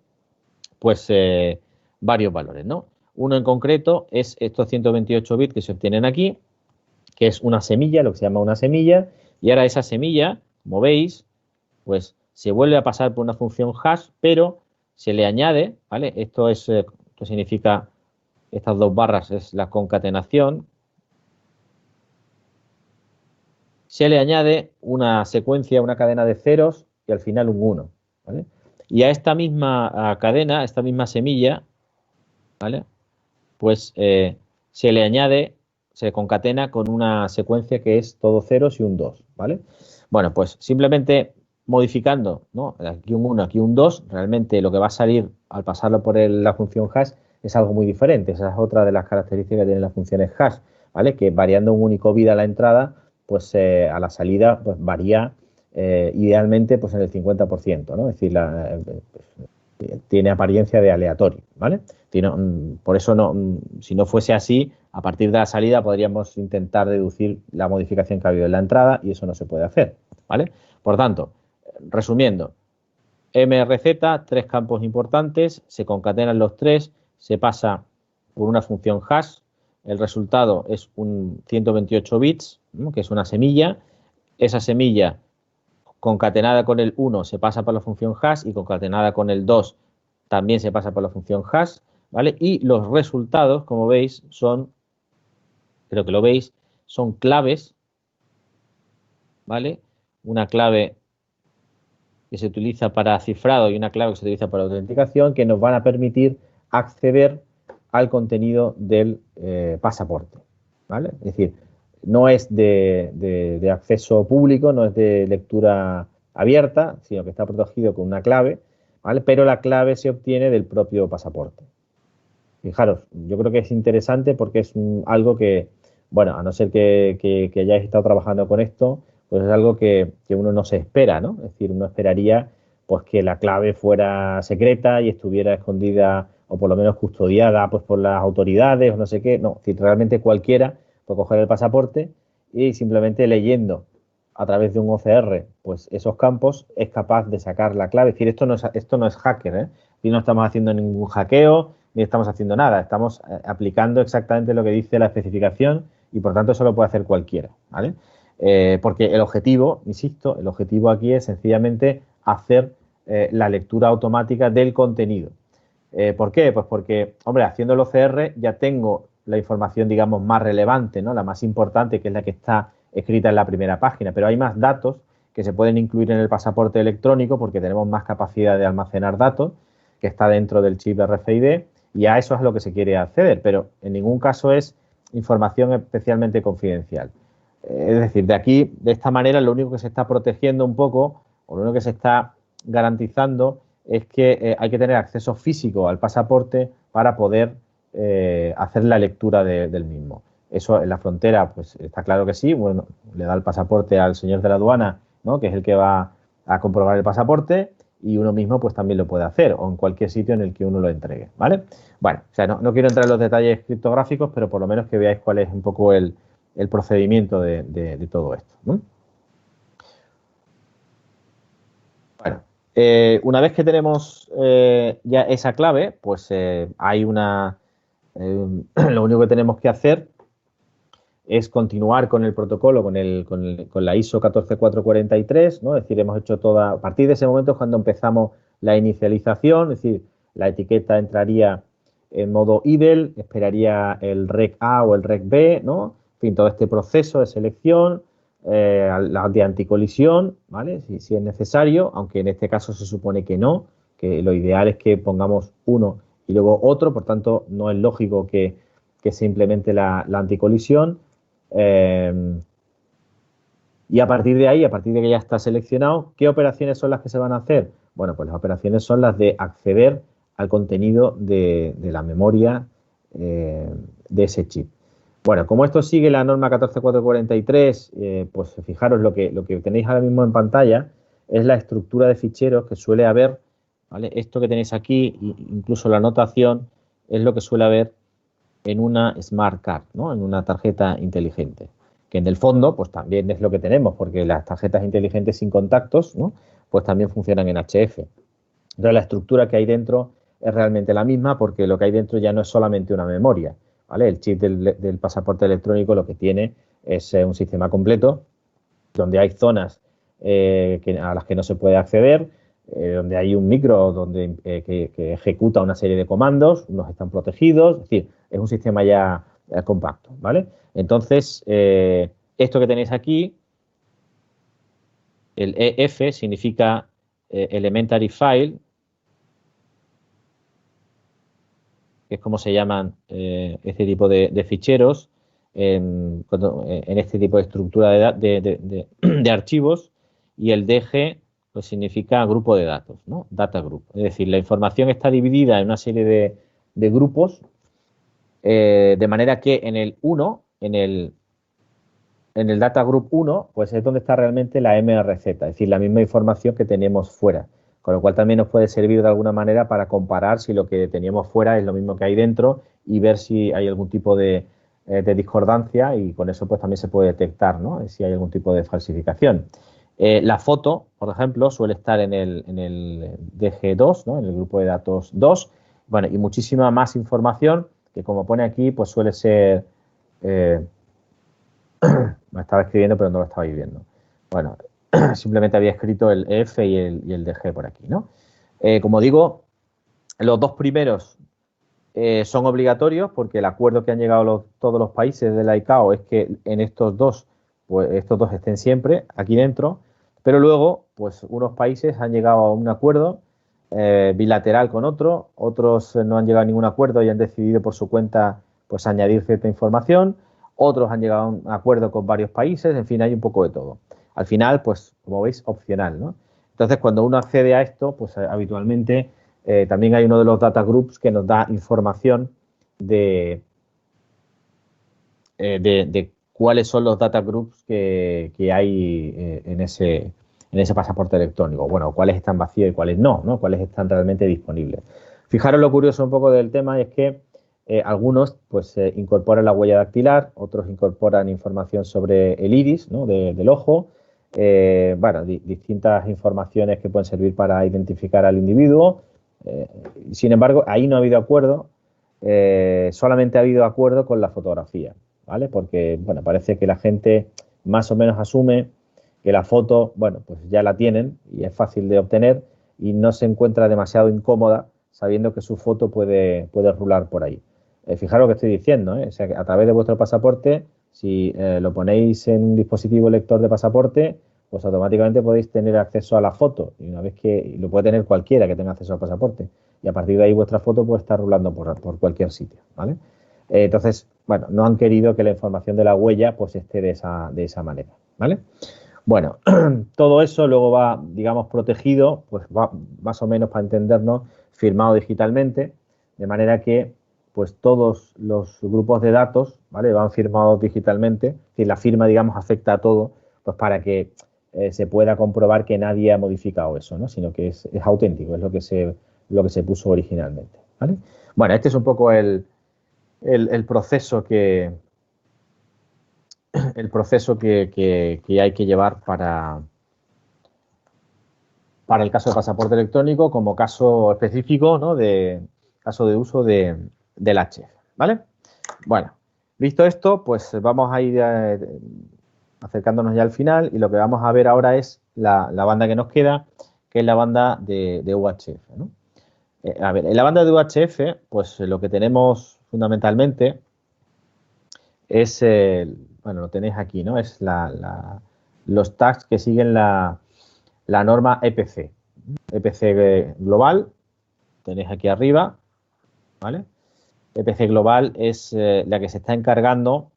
pues, varios valores, ¿no? Uno en concreto es estos 128 bits que se obtienen aquí, que es una semilla, lo que se llama una semilla, y ahora esa semilla, como veis, pues se vuelve a pasar por una función hash, pero se le añade, ¿vale? Esto significa, estas dos barras es la concatenación, se le añade una secuencia, una cadena de ceros y al final un 1, ¿vale? Y a esta misma cadena, a esta misma semilla, ¿vale? Pues se le añade, se concatena con una secuencia que es todo ceros y un 2, ¿vale? Bueno, pues simplemente modificando, ¿no? Aquí un 1, aquí un 2, realmente lo que va a salir al pasarlo por la función hash es algo muy diferente. Esa es otra de las características que tienen las funciones hash, ¿vale? Que variando un único bit a la entrada, pues a la salida pues varía idealmente pues en el 50%, ¿no? Es decir, tiene apariencia de aleatorio, ¿vale? Por eso, si no fuese así, a partir de la salida podríamos intentar deducir la modificación que ha habido en la entrada y eso no se puede hacer, ¿vale? Por tanto, resumiendo, MRZ, tres campos importantes, se concatenan los tres, se pasa por una función hash, el resultado es un 128 bits, ¿no? Que es una semilla, esa semilla concatenada con el 1 se pasa por la función hash y concatenada con el 2 también se pasa por la función hash, ¿vale? Y los resultados, como veis, son, creo que lo veis, son claves, ¿vale? Una clave que se utiliza para cifrado y una clave que se utiliza para autenticación que nos van a permitir acceder al contenido del pasaporte, ¿vale? Es decir, no es de acceso público, no es de lectura abierta, sino que está protegido con una clave, ¿vale? Pero la clave se obtiene del propio pasaporte. Fijaros, yo creo que es interesante porque es algo que, bueno, a no ser que hayáis estado trabajando con esto, pues es algo que uno no se espera, ¿no? Es decir, uno esperaría pues que la clave fuera secreta y estuviera escondida o por lo menos custodiada pues por las autoridades o no sé qué. No, es decir, realmente cualquiera puede coger el pasaporte y simplemente leyendo a través de un OCR pues esos campos es capaz de sacar la clave. Es decir, esto no es hacker, ¿eh? Y no estamos haciendo ningún hackeo ni estamos haciendo nada. Estamos aplicando exactamente lo que dice la especificación y por tanto eso lo puede hacer cualquiera, ¿vale? Porque el objetivo, insisto, el objetivo aquí es sencillamente hacer la lectura automática del contenido. ¿Por qué? Pues porque, hombre, haciendo el OCR ya tengo la información, digamos, más relevante, ¿no? La más importante, que es la que está escrita en la primera página, pero hay más datos que se pueden incluir en el pasaporte electrónico porque tenemos más capacidad de almacenar datos que está dentro del chip RFID y a eso es a lo que se quiere acceder, pero en ningún caso es información especialmente confidencial. Es decir, de esta manera, lo único que se está protegiendo un poco, o lo único que se está garantizando, es que hay que tener acceso físico al pasaporte para poder hacer la lectura del mismo. Eso en la frontera, pues está claro que sí. Bueno, le da el pasaporte al señor de la aduana, ¿no? Que es el que va a comprobar el pasaporte, y uno mismo pues también lo puede hacer, o en cualquier sitio en el que uno lo entregue, ¿vale? Bueno, o sea, no quiero entrar en los detalles criptográficos, pero por lo menos que veáis cuál es un poco el procedimiento de todo esto, ¿no? Bueno, una vez que tenemos ya esa clave, pues hay lo único que tenemos que hacer es continuar con el protocolo, con la ISO 14443, ¿no? Es decir, hemos hecho a partir de ese momento es cuando empezamos la inicialización, es decir, la etiqueta entraría en modo idle, esperaría el rec A o el rec B, ¿no? En fin, todo este proceso de selección, de anticolisión, ¿vale? Si es necesario, aunque en este caso se supone que no, que lo ideal es que pongamos uno y luego otro, por tanto, no es lógico que se implemente la anticolisión. Y a partir de ahí, a partir de que ya está seleccionado, ¿qué operaciones son las que se van a hacer? Bueno, pues las operaciones son las de acceder al contenido de la memoria de ese chip. Bueno, como esto sigue la norma 14443, pues fijaros lo que tenéis ahora mismo en pantalla es la estructura de ficheros que suele haber, ¿vale? Esto que tenéis aquí, incluso la anotación, es lo que suele haber en una Smart Card, ¿no? En una tarjeta inteligente, que en el fondo, pues también es lo que tenemos, porque las tarjetas inteligentes sin contactos, ¿no? Pues también funcionan en HF. Entonces, la estructura que hay dentro es realmente la misma porque lo que hay dentro ya no es solamente una memoria, ¿vale? El chip del pasaporte electrónico lo que tiene es un sistema completo donde hay zonas a las que no se puede acceder, donde hay un micro que ejecuta una serie de comandos, unos están protegidos, es decir, es un sistema ya compacto, ¿vale? Entonces, esto que tenéis aquí, el EF significa Elementary File, que es como se llaman este tipo de ficheros en este tipo de estructura de archivos, y el DG pues significa grupo de datos, ¿no? Data Group. Es decir, la información está dividida en una serie de grupos, de manera que en el 1, en el Data Group 1, pues es donde está realmente la MRZ, es decir, la misma información que tenemos fuera. Con lo cual también nos puede servir de alguna manera para comparar si lo que teníamos fuera es lo mismo que hay dentro y ver si hay algún tipo de discordancia, y con eso pues también se puede detectar, ¿no? Si hay algún tipo de falsificación. La foto, por ejemplo, suele estar en el DG2, ¿no? En el grupo de datos 2. Bueno, y muchísima más información que, como pone aquí, pues suele ser... me estaba escribiendo pero no lo estabais viendo. Bueno, simplemente había escrito el F y el DG por aquí, ¿no? Como digo, los dos primeros son obligatorios porque el acuerdo que han llegado todos los países de la ICAO es que en estos dos, pues estos dos estén siempre aquí dentro, pero luego, pues unos países han llegado a un acuerdo bilateral con otros no han llegado a ningún acuerdo y han decidido por su cuenta pues añadir cierta información, otros han llegado a un acuerdo con varios países, en fin, hay un poco de todo. Al final, pues como veis, opcional, ¿no? Entonces, cuando uno accede a esto, pues habitualmente también hay uno de los data groups que nos da información de, de cuáles son los data groups que hay en ese pasaporte electrónico. Bueno, cuáles están vacíos y cuáles no, ¿no? Cuáles están realmente disponibles. Fijaros lo curioso un poco del tema es que algunos pues incorporan la huella dactilar, otros incorporan información sobre el iris, ¿no? Del ojo, bueno, distintas informaciones que pueden servir para identificar al individuo. Sin embargo, ahí no ha habido acuerdo, solamente ha habido acuerdo con la fotografía, ¿vale? Porque, bueno, parece que la gente más o menos asume que la foto, bueno, pues ya la tienen y es fácil de obtener y no se encuentra demasiado incómoda sabiendo que su foto puede rular por ahí. Fijaros lo que estoy diciendo, ¿eh? O sea, que a través de vuestro pasaporte, si lo ponéis en un dispositivo lector de pasaporte, pues automáticamente podéis tener acceso a la foto, y una vez que lo puede tener cualquiera que tenga acceso al pasaporte, y a partir de ahí vuestra foto puede estar rulando por cualquier sitio, ¿vale? Entonces, bueno, no han querido que la información de la huella pues esté de esa manera, ¿vale? Bueno, todo eso luego va, digamos, protegido, pues va más o menos para entendernos, firmado digitalmente, de manera que pues todos los grupos de datos, ¿vale? Van firmados digitalmente, es decir, la firma, digamos, afecta a todo, pues para que se pueda comprobar que nadie ha modificado eso, ¿no? Sino que es auténtico, es lo que se puso originalmente, ¿vale? Bueno, este es un poco el proceso que hay que llevar para el caso de pasaporte electrónico como caso específico, ¿no? Caso de uso del HF, ¿vale? Bueno, visto esto, pues vamos a ir acercándonos ya al final, y lo que vamos a ver ahora es la banda que nos queda, que es la banda de UHF, ¿no? A ver, en la banda de UHF, pues lo que tenemos fundamentalmente es, bueno, lo tenéis aquí, ¿no? Es los tags que siguen la norma EPC. EPC global, tenéis aquí arriba, ¿vale? EPC global es la que se está encargando,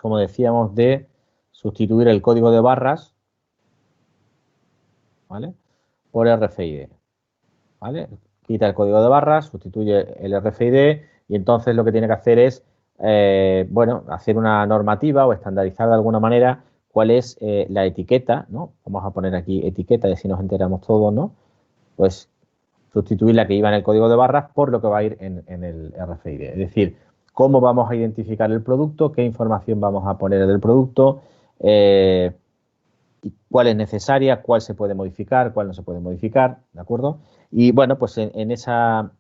como decíamos, de sustituir el código de barras, ¿vale? Por RFID, ¿vale? Quita el código de barras, sustituye el RFID, y entonces lo que tiene que hacer es bueno, hacer una normativa o estandarizar de alguna manera cuál es la etiqueta, ¿no? Vamos a poner aquí etiqueta y así nos enteramos todos, ¿no? Pues sustituir la que iba en el código de barras por lo que va a ir en el RFID. Es decir, cómo vamos a identificar el producto, qué información vamos a poner del producto, cuál es necesaria, cuál se puede modificar, cuál no se puede modificar, ¿de acuerdo? Y bueno, pues en esa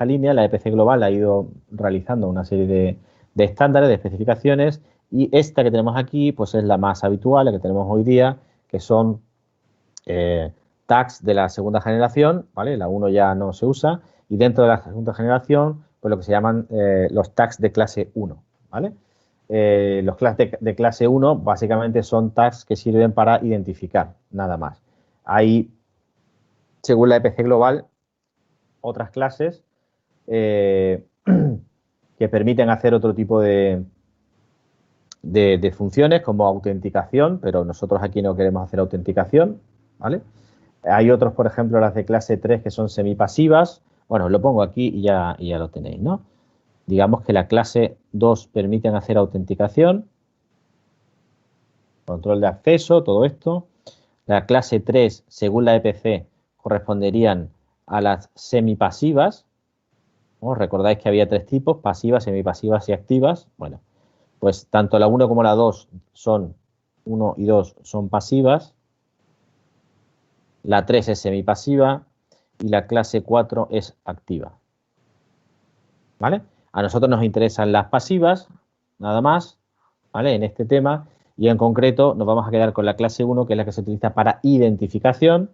línea la EPC Global ha ido realizando una serie de estándares, de especificaciones, y esta que tenemos aquí pues es la más habitual, la que tenemos hoy día, que son tags de la segunda generación, ¿vale? La 1 ya no se usa, y dentro de la segunda generación, pues lo que se llaman los tags de clase 1, ¿vale? Los tags de clase 1 básicamente son tags que sirven para identificar, nada más. Hay, según la EPC Global, otras clases que permiten hacer otro tipo de funciones como autenticación, pero nosotros aquí no queremos hacer autenticación, ¿vale? Hay otros, por ejemplo, las de clase 3 que son semipasivas. Bueno, os lo pongo aquí y ya lo tenéis, ¿no? Digamos que la clase 2 permiten hacer autenticación, control de acceso, todo esto. La clase 3, según la EPC, corresponderían a las semipasivas. ¿No? Recordáis que había 3 tipos, pasivas, semipasivas y activas. Bueno, pues tanto la 1 como la 2 son, 1 y 2 son pasivas. La 3 es semipasiva y la clase 4 es activa. ¿Vale? A nosotros nos interesan las pasivas, nada más, ¿vale? En este tema, y en concreto nos vamos a quedar con la clase 1, que es la que se utiliza para identificación,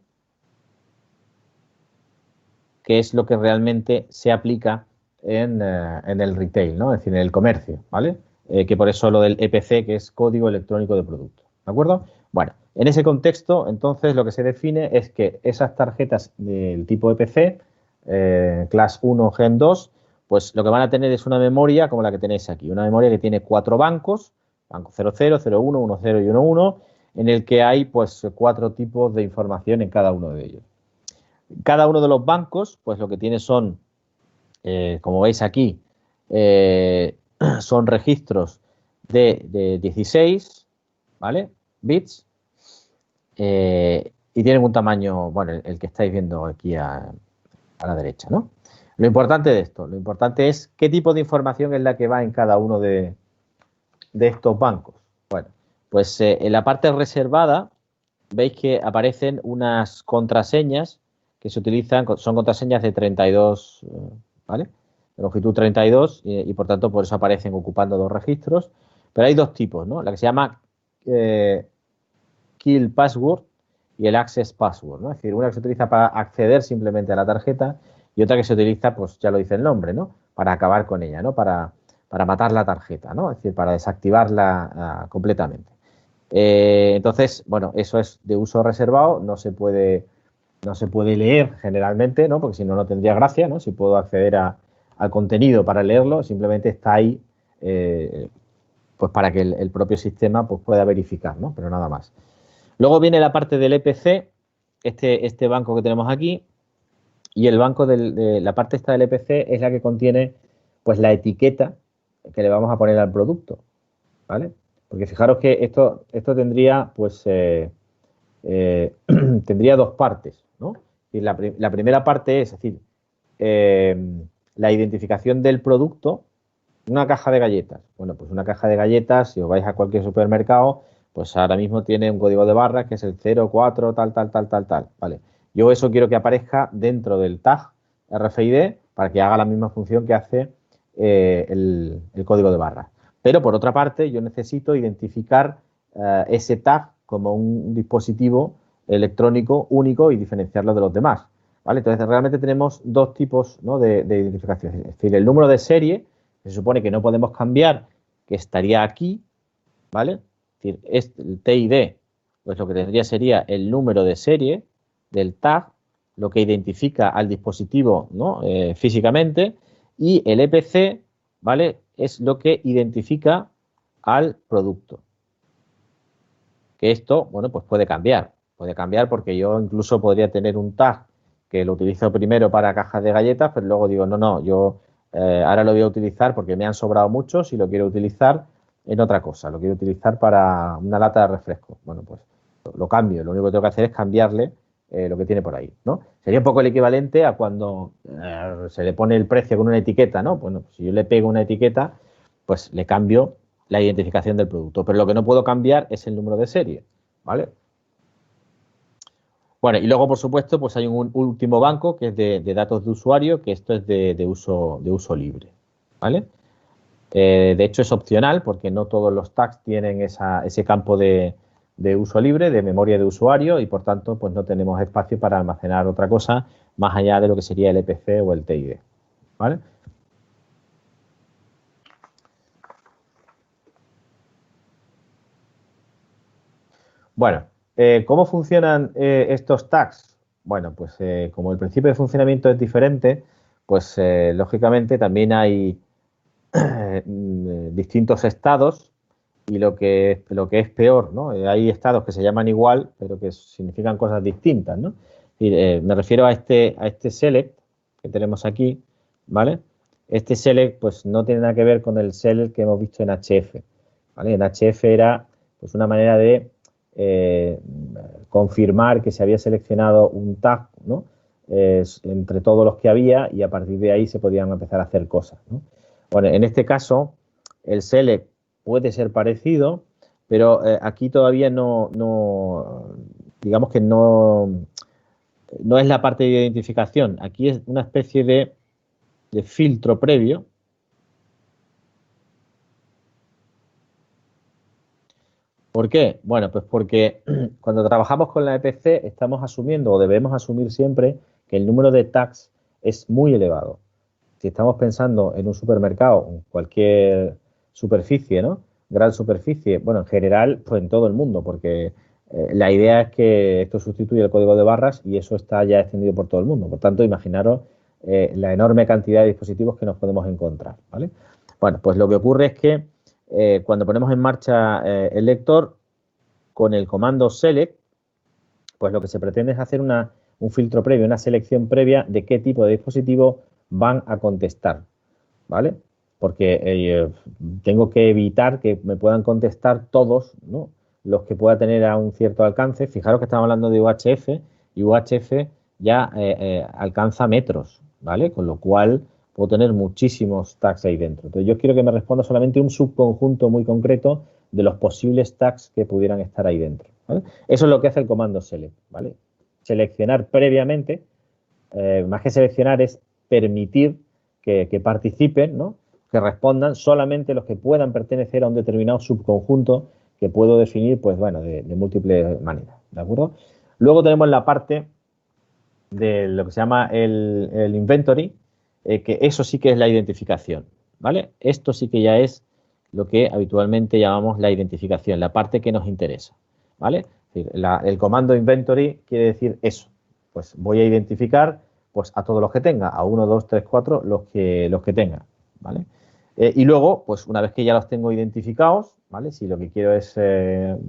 que es lo que realmente se aplica en el retail, ¿no? Es decir, en el comercio, ¿vale? Que por eso lo del EPC, que es código electrónico de producto, ¿de acuerdo? Bueno, en ese contexto, entonces, lo que se define es que esas tarjetas del tipo EPC, Class 1, Gen 2, pues lo que van a tener es una memoria como la que tenéis aquí, una memoria que tiene 4 bancos, banco 00, 01, 10 y 11, en el que hay pues 4 tipos de información en cada uno de ellos. Cada uno de los bancos, pues lo que tiene son, como veis aquí, son registros de 16, ¿vale? Bits, y tienen un tamaño, bueno, el que estáis viendo aquí a la derecha, ¿no? Lo importante de esto, lo importante es qué tipo de información es la que va en cada uno de estos bancos. Bueno, pues en la parte reservada veis que aparecen unas contraseñas que se utilizan, son contraseñas de 32, ¿vale? De longitud 32 y por tanto por eso aparecen ocupando 2 registros. Pero hay 2 tipos, ¿no? La que se llama Kill Password y el Access Password, ¿no? Es decir, una que se utiliza para acceder simplemente a la tarjeta y otra que se utiliza, pues ya lo dice el nombre, ¿no? Para acabar con ella, ¿no? Para matar la tarjeta, ¿no? Es decir, para desactivarla completamente. Entonces, bueno, eso es de uso reservado, no se puede leer generalmente, ¿no? Porque si no, no tendría gracia, ¿no? Si puedo acceder al contenido para leerlo, simplemente está ahí, pues para que el propio sistema pues, pueda verificar, ¿no? Pero nada más. Luego viene la parte del EPC, este banco que tenemos aquí, y el banco de la parte esta del EPC es la que contiene, pues, la etiqueta que le vamos a poner al producto, ¿vale? Porque fijaros que esto tendría, pues, tendría 2 partes, ¿no? Y la primera parte es decir, la identificación del producto, una caja de galletas. Bueno, pues una caja de galletas, si os vais a cualquier supermercado, pues ahora mismo tiene un código de barras que es el 04 tal, tal, tal, tal, tal, ¿vale? Yo eso quiero que aparezca dentro del tag RFID para que haga la misma función que hace el código de barras. Pero por otra parte, yo necesito identificar ese tag como un dispositivo electrónico único y diferenciarlo de los demás, ¿vale? Entonces, realmente tenemos 2 tipos, ¿no? de identificación. Es decir, el número de serie, que se supone que no podemos cambiar, que estaría aquí, ¿vale? Es decir, el TID, pues lo que tendría sería el número de serie del tag, lo que identifica al dispositivo, ¿no? Físicamente, y el EPC, ¿vale? Es lo que identifica al producto. Que esto, bueno, pues puede cambiar porque yo incluso podría tener un tag que lo utilizo primero para cajas de galletas, pero luego digo, no, yo Ahora lo voy a utilizar porque me han sobrado muchos y lo quiero utilizar en otra cosa. Lo quiero utilizar para una lata de refresco. Bueno, pues lo cambio. Lo único que tengo que hacer es cambiarle lo que tiene por ahí, ¿no? Sería un poco el equivalente a cuando se le pone el precio con una etiqueta, ¿no? Bueno, si yo le pego una etiqueta, pues le cambio la identificación del producto. Pero lo que no puedo cambiar es el número de serie, ¿vale? Bueno, y luego, por supuesto, pues hay un último banco que es de datos de usuario, que esto es de uso libre, ¿vale? De hecho, es opcional porque no todos los tags tienen ese campo de uso libre, de memoria de usuario, y por tanto, pues no tenemos espacio para almacenar otra cosa más allá de lo que sería el EPC o el TID, ¿vale? Bueno, ¿cómo funcionan estos tags? Bueno, pues como el principio de funcionamiento es diferente, pues lógicamente también hay distintos estados y lo que es peor, ¿no? Hay estados que se llaman igual, pero que significan cosas distintas, ¿no? Y, me refiero a este select que tenemos aquí, ¿vale? Este select pues no tiene nada que ver con el select que hemos visto en HF, ¿vale? En HF era pues una manera de eh, confirmar que se había seleccionado un tag, ¿no? Entre todos los que había y a partir de ahí se podían empezar a hacer cosas, ¿no? Bueno, en este caso el select puede ser parecido, pero aquí todavía digamos que no es la parte de identificación. Aquí es una especie de filtro previo. ¿Por qué? Bueno, pues porque cuando trabajamos con la EPC estamos asumiendo o debemos asumir siempre que el número de tags es muy elevado. Si estamos pensando en un supermercado, en cualquier superficie, ¿no? Gran superficie, bueno, en general, pues en todo el mundo, porque la idea es que esto sustituye el código de barras y eso está ya extendido por todo el mundo. Por tanto, imaginaros la enorme cantidad de dispositivos que nos podemos encontrar, ¿vale? Bueno, pues lo que ocurre es que cuando ponemos en marcha el lector, con el comando select, pues lo que se pretende es hacer un filtro previo, una selección previa de qué tipo de dispositivo van a contestar, ¿vale? Porque tengo que evitar que me puedan contestar todos, ¿no? Los que pueda tener a un cierto alcance. Fijaros que estamos hablando de UHF y UHF ya alcanza metros, ¿vale? Con lo cual puedo tener muchísimos tags ahí dentro. Entonces yo quiero que me responda solamente un subconjunto muy concreto de los posibles tags que pudieran estar ahí dentro, ¿vale? Eso es lo que hace el comando select, ¿vale? Seleccionar previamente, más que seleccionar es permitir que participen, ¿no? Que respondan solamente los que puedan pertenecer a un determinado subconjunto que puedo definir, pues bueno, de múltiples maneras, ¿de acuerdo? Luego tenemos la parte de lo que se llama el inventory, que eso sí que es la identificación, ¿vale? Esto sí que ya es lo que habitualmente llamamos la identificación, la parte que nos interesa, ¿vale? Es decir, el comando inventory quiere decir eso, pues voy a identificar pues a todos los que tenga, a 1, 2, 3, 4, los que tenga, ¿vale? Y luego, pues una vez que ya los tengo identificados, ¿vale? Si lo que quiero es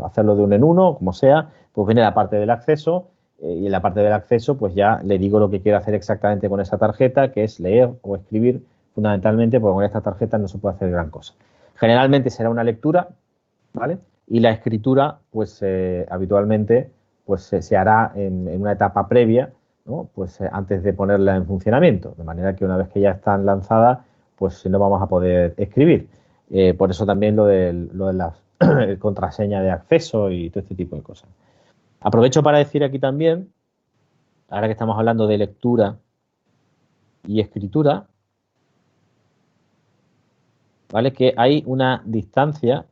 hacerlo de uno en uno, como sea, pues viene la parte del acceso y en la parte del acceso pues ya le digo lo que quiero hacer exactamente con esa tarjeta, que es leer o escribir fundamentalmente, porque con esta tarjeta no se puede hacer gran cosa. Generalmente será una lectura, ¿vale? Y la escritura, pues habitualmente pues se hará en una etapa previa, ¿no? Pues antes de ponerla en funcionamiento, de manera que una vez que ya están lanzadas, pues no vamos a poder escribir. Por eso también lo de las contraseña de acceso y todo este tipo de cosas. Aprovecho para decir aquí también, ahora que estamos hablando de lectura y escritura, ¿vale? Que hay una distancia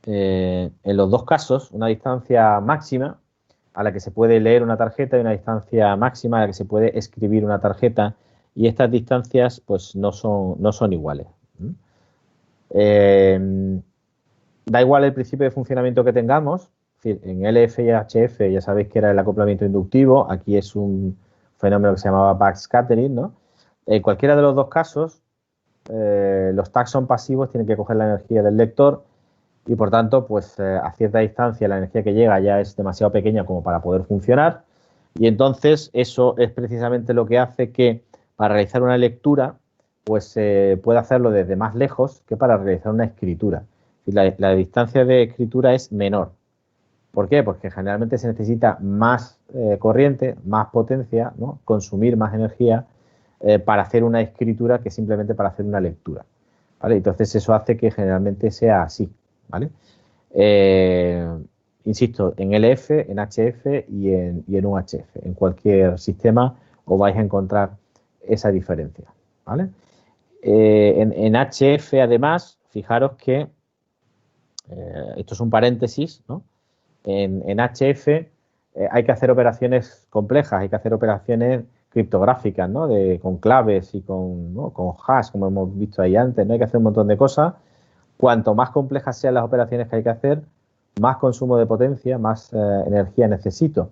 en los dos casos, una distancia máxima a la que se puede leer una tarjeta y una distancia máxima a la que se puede escribir una tarjeta, y estas distancias pues no son iguales. Da igual el principio de funcionamiento que tengamos, es decir, en LF y HF ya sabéis que era el acoplamiento inductivo, aquí es un fenómeno que se llamaba backscattering, ¿no? En cualquiera de los dos casos, los tags son pasivos, tienen que coger la energía del lector y por tanto, pues a cierta distancia la energía que llega ya es demasiado pequeña como para poder funcionar, y entonces eso es precisamente lo que hace que para realizar una lectura, pues puede hacerlo desde más lejos que para realizar una escritura. La distancia de escritura es menor. ¿Por qué? Porque generalmente se necesita más corriente, más potencia, ¿no? Consumir más energía para hacer una escritura que simplemente para hacer una lectura, ¿vale? Entonces eso hace que generalmente sea así, ¿vale? Insisto, en LF, en HF y en UHF. En cualquier sistema os vais a encontrar esa diferencia, ¿vale? En HF, además, fijaros que esto es un paréntesis, ¿no? En HF hay que hacer operaciones complejas, hay que hacer operaciones criptográficas, ¿no? Con claves y ¿no? con hash, como hemos visto ahí antes, ¿no? Hay que hacer un montón de cosas. Cuanto más complejas sean las operaciones que hay que hacer, más consumo de potencia, más energía necesito.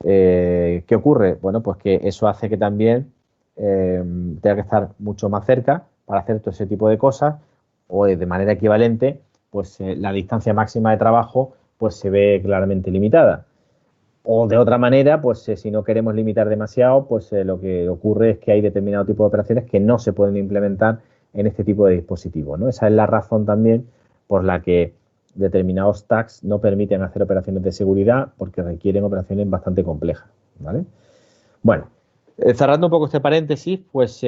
¿Qué ocurre? Bueno, pues que eso hace que también tenga que estar mucho más cerca para hacer todo ese tipo de cosas, o de manera equivalente, pues la distancia máxima de trabajo pues se ve claramente limitada. O de otra manera, pues si no queremos limitar demasiado, pues lo que ocurre es que hay determinado tipo de operaciones que no se pueden implementar en este tipo de dispositivos, ¿no? Esa es la razón también por la que determinados tags no permiten hacer operaciones de seguridad porque requieren operaciones bastante complejas, ¿vale? Bueno, cerrando un poco este paréntesis, pues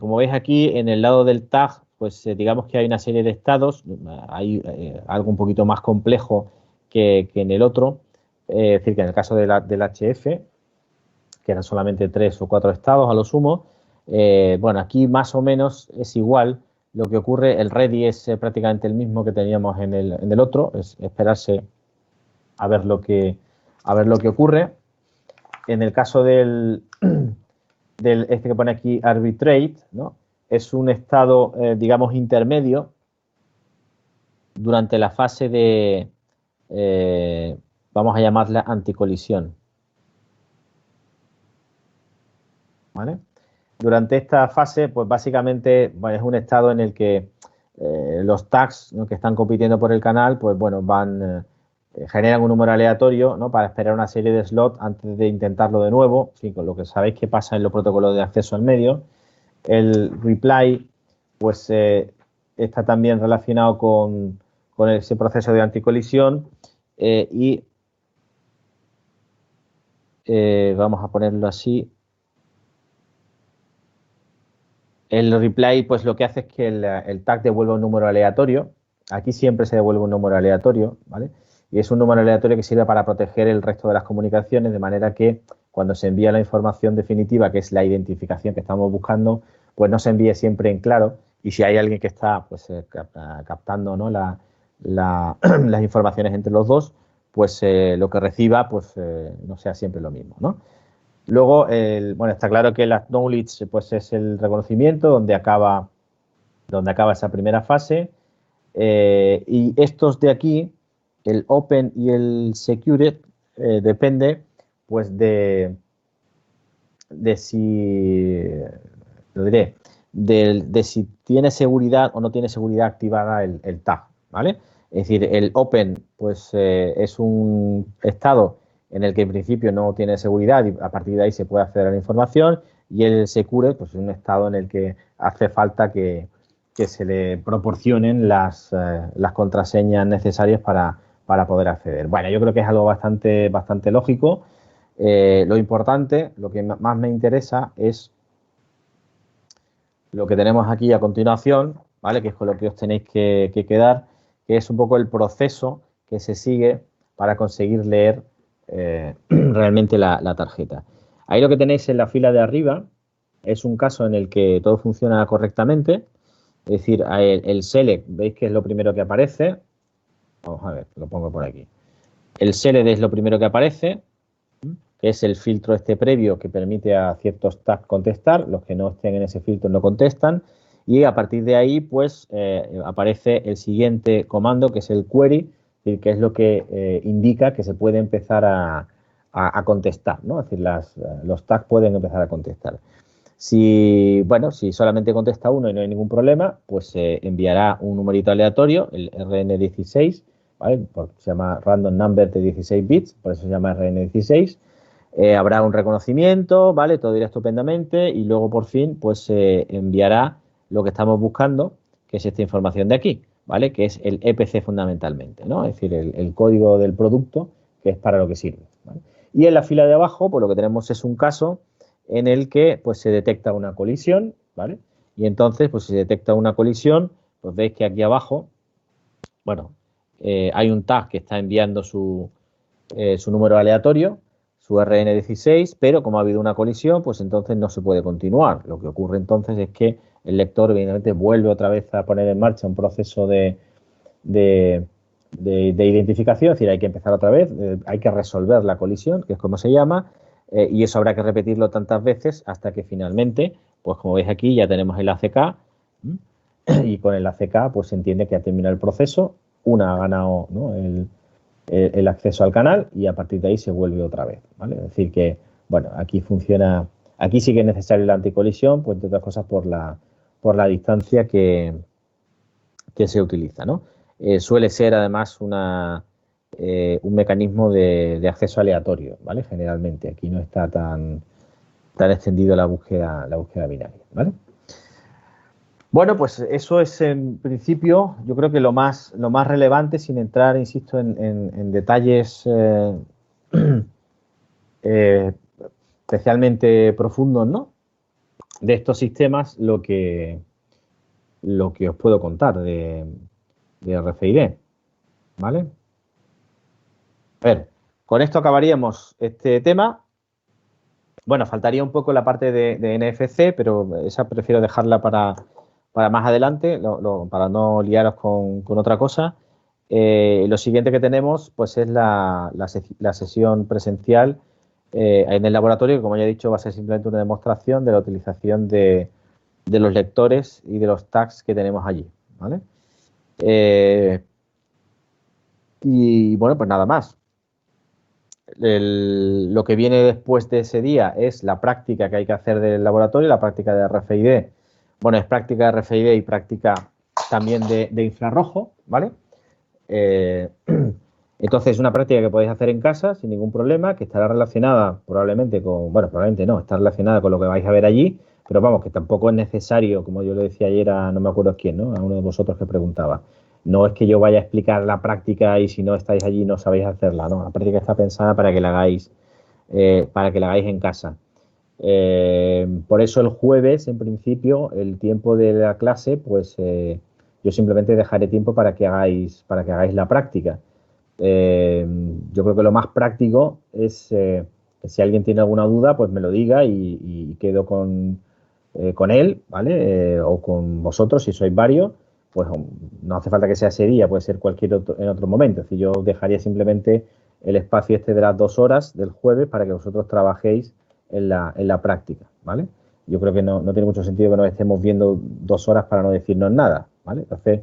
como veis aquí en el lado del tag, pues digamos que hay una serie de estados, hay algo un poquito más complejo que en el otro, es decir, que en el caso del HF, que eran solamente 3 o 4 estados a lo sumo, bueno, aquí más o menos es igual. Lo que ocurre, el ready es prácticamente el mismo que teníamos en el otro, es esperarse a ver lo que ocurre. En el caso del este que pone aquí arbitrate, ¿no? Es un estado, digamos, intermedio durante la fase de, vamos a llamarla anticolisión, ¿vale? Durante esta fase, pues básicamente bueno, es un estado en el que los tags, ¿no? que están compitiendo por el canal, pues bueno, generan un número aleatorio, ¿no? Para esperar una serie de slots antes de intentarlo de nuevo, sí, con lo que sabéis que pasa en los protocolos de acceso al medio. El reply, pues está también relacionado con ese proceso de anticolisión y vamos a ponerlo así. El reply, pues lo que hace es que el tag devuelva un número aleatorio. Aquí siempre se devuelve un número aleatorio, ¿vale? Y es un número aleatorio que sirve para proteger el resto de las comunicaciones, de manera que cuando se envía la información definitiva, que es la identificación que estamos buscando, pues no se envíe siempre en claro. Y si hay alguien que está pues, captando, ¿no? las informaciones entre los dos, pues lo que reciba pues no sea siempre lo mismo, ¿no? Luego, bueno, está claro que el acknowledge pues, es el reconocimiento donde acaba esa primera fase. Y estos de aquí, el open y el secured, depende pues de si, lo diré, de si tiene seguridad o no tiene seguridad activada el tag, ¿vale? Es decir, el open pues es un estado en el que en principio no tiene seguridad y a partir de ahí se puede acceder a la información, y el secured pues es un estado en el que hace falta que se le proporcionen las contraseñas necesarias para poder acceder. Bueno, yo creo que es algo bastante lógico. Lo importante, lo que más me interesa es lo que tenemos aquí a continuación, ¿vale? Que es con lo que os tenéis que quedar, que es un poco el proceso que se sigue para conseguir leer realmente la tarjeta. Ahí lo que tenéis en la fila de arriba es un caso en el que todo funciona correctamente, es decir, el select, veis que es lo primero que aparece. Vamos a ver, lo pongo por aquí. El select es lo primero que aparece, que es el filtro este previo que permite a ciertos tags contestar, los que no estén en ese filtro no contestan, y a partir de ahí pues aparece el siguiente comando, que es el query, que es lo que indica que se puede empezar a contestar, ¿no? Es decir, los tags pueden empezar a contestar. Si solamente contesta uno y no hay ningún problema, pues enviará un numerito aleatorio, el RN16, ¿vale? Se llama Random Number de 16 bits, por eso se llama RN16. Habrá un reconocimiento, ¿vale? Todo irá estupendamente y luego por fin pues se enviará lo que estamos buscando, que es esta información de aquí, ¿vale? Que es el EPC fundamentalmente, ¿no? Es decir, el código del producto, que es para lo que sirve, ¿vale? Y en la fila de abajo, pues lo que tenemos es un caso en el que pues se detecta una colisión, ¿vale? Y entonces, pues si se detecta una colisión, pues veis que aquí abajo, bueno, hay un tag que está enviando su número aleatorio, su RN16, pero como ha habido una colisión, pues entonces no se puede continuar. Lo que ocurre entonces es que el lector evidentemente vuelve otra vez a poner en marcha un proceso de, de identificación, es decir, hay que empezar otra vez, hay que resolver la colisión, que es como se llama, y eso habrá que repetirlo tantas veces hasta que finalmente, pues como veis aquí, ya tenemos el ACK, y con el ACK pues se entiende que ha terminado el proceso, una ha ganado, ¿no?, el acceso al canal y a partir de ahí se vuelve otra vez, ¿vale? Es decir que, bueno, aquí funciona, aquí sí que es necesario la anticolisión, pues entre otras cosas por la distancia que se utiliza, ¿no? Suele ser además un mecanismo de acceso aleatorio, ¿vale? Generalmente, aquí no está tan extendido la búsqueda binaria, ¿vale? Bueno, pues eso es en principio, yo creo que lo más relevante, sin entrar, insisto, en detalles especialmente profundos, ¿no?, de estos sistemas, lo que os puedo contar de RFID, ¿vale? A ver, con esto acabaríamos este tema. Bueno, faltaría un poco la parte de NFC, pero esa prefiero dejarla para más adelante, para no liaros con otra cosa. Lo siguiente que tenemos pues es la sesión presencial en el laboratorio, que como ya he dicho va a ser simplemente una demostración de la utilización de los lectores y de los tags que tenemos allí, ¿vale? Y bueno, pues nada más. Lo que viene después de ese día es la práctica que hay que hacer del laboratorio, la práctica de RFID. Bueno, es práctica de RFID y práctica también de infrarrojo, ¿vale? Entonces es una práctica que podéis hacer en casa sin ningún problema, que estará relacionada probablemente con, bueno, probablemente no, está relacionada con lo que vais a ver allí, pero vamos, que tampoco es necesario, como yo le decía ayer a no me acuerdo quién, ¿no?, a uno de vosotros que preguntaba. No es que yo vaya a explicar la práctica y si no estáis allí no sabéis hacerla, ¿no? La práctica está pensada para que la hagáis en casa. Por eso el jueves, en principio, el tiempo de la clase, pues yo simplemente dejaré tiempo para que hagáis la práctica. Yo creo que lo más práctico es que si alguien tiene alguna duda, pues me lo diga y quedo con él, ¿vale? O con vosotros, si sois varios, pues no hace falta que sea ese día, puede ser cualquier otro, en otro momento. Es decir, yo dejaría simplemente el espacio este de las 2 horas del jueves para que vosotros trabajéis en la práctica, ¿vale? Yo creo que no tiene mucho sentido que nos estemos viendo 2 horas para no decirnos nada, ¿vale? Entonces,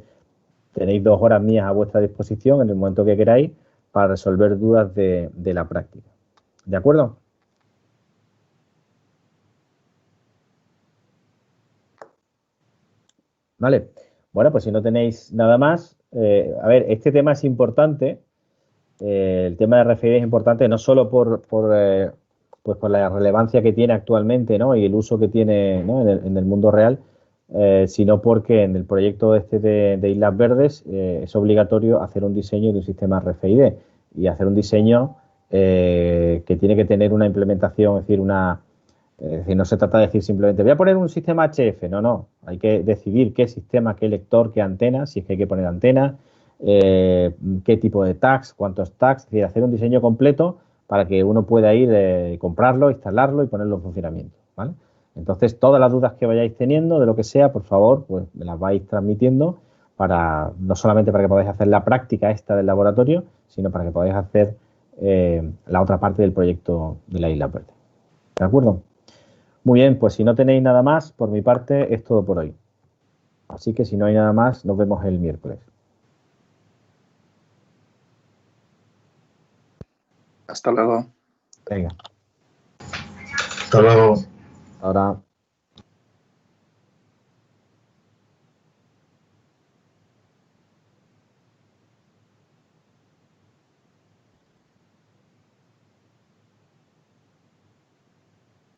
tenéis 2 horas mías a vuestra disposición en el momento que queráis para resolver dudas de la práctica. ¿De acuerdo? Vale. Bueno, pues si no tenéis nada más, a ver, este tema es importante. El tema de RFID es importante no solo pues por la relevancia que tiene actualmente, ¿no?, y el uso que tiene, ¿no?, en el mundo real, sino porque en el proyecto este de Islas Verdes es obligatorio hacer un diseño de un sistema RFID y hacer un diseño que tiene que tener una implementación, es decir, no se trata de decir simplemente voy a poner un sistema HF, no, hay que decidir qué sistema, qué lector, qué antena, si es que hay que poner antena, qué tipo de tags, cuántos tags, es decir, hacer un diseño completo para que uno pueda ir, comprarlo, instalarlo y ponerlo en funcionamiento, ¿vale? Entonces, todas las dudas que vayáis teniendo de lo que sea, por favor, pues me las vais transmitiendo no solamente para que podáis hacer la práctica esta del laboratorio, sino para que podáis hacer la otra parte del proyecto de la Isla Verde. ¿De acuerdo? Muy bien, pues si no tenéis nada más, por mi parte es todo por hoy. Así que si no hay nada más, nos vemos el miércoles. Hasta luego. Venga. Hasta luego. Ahora.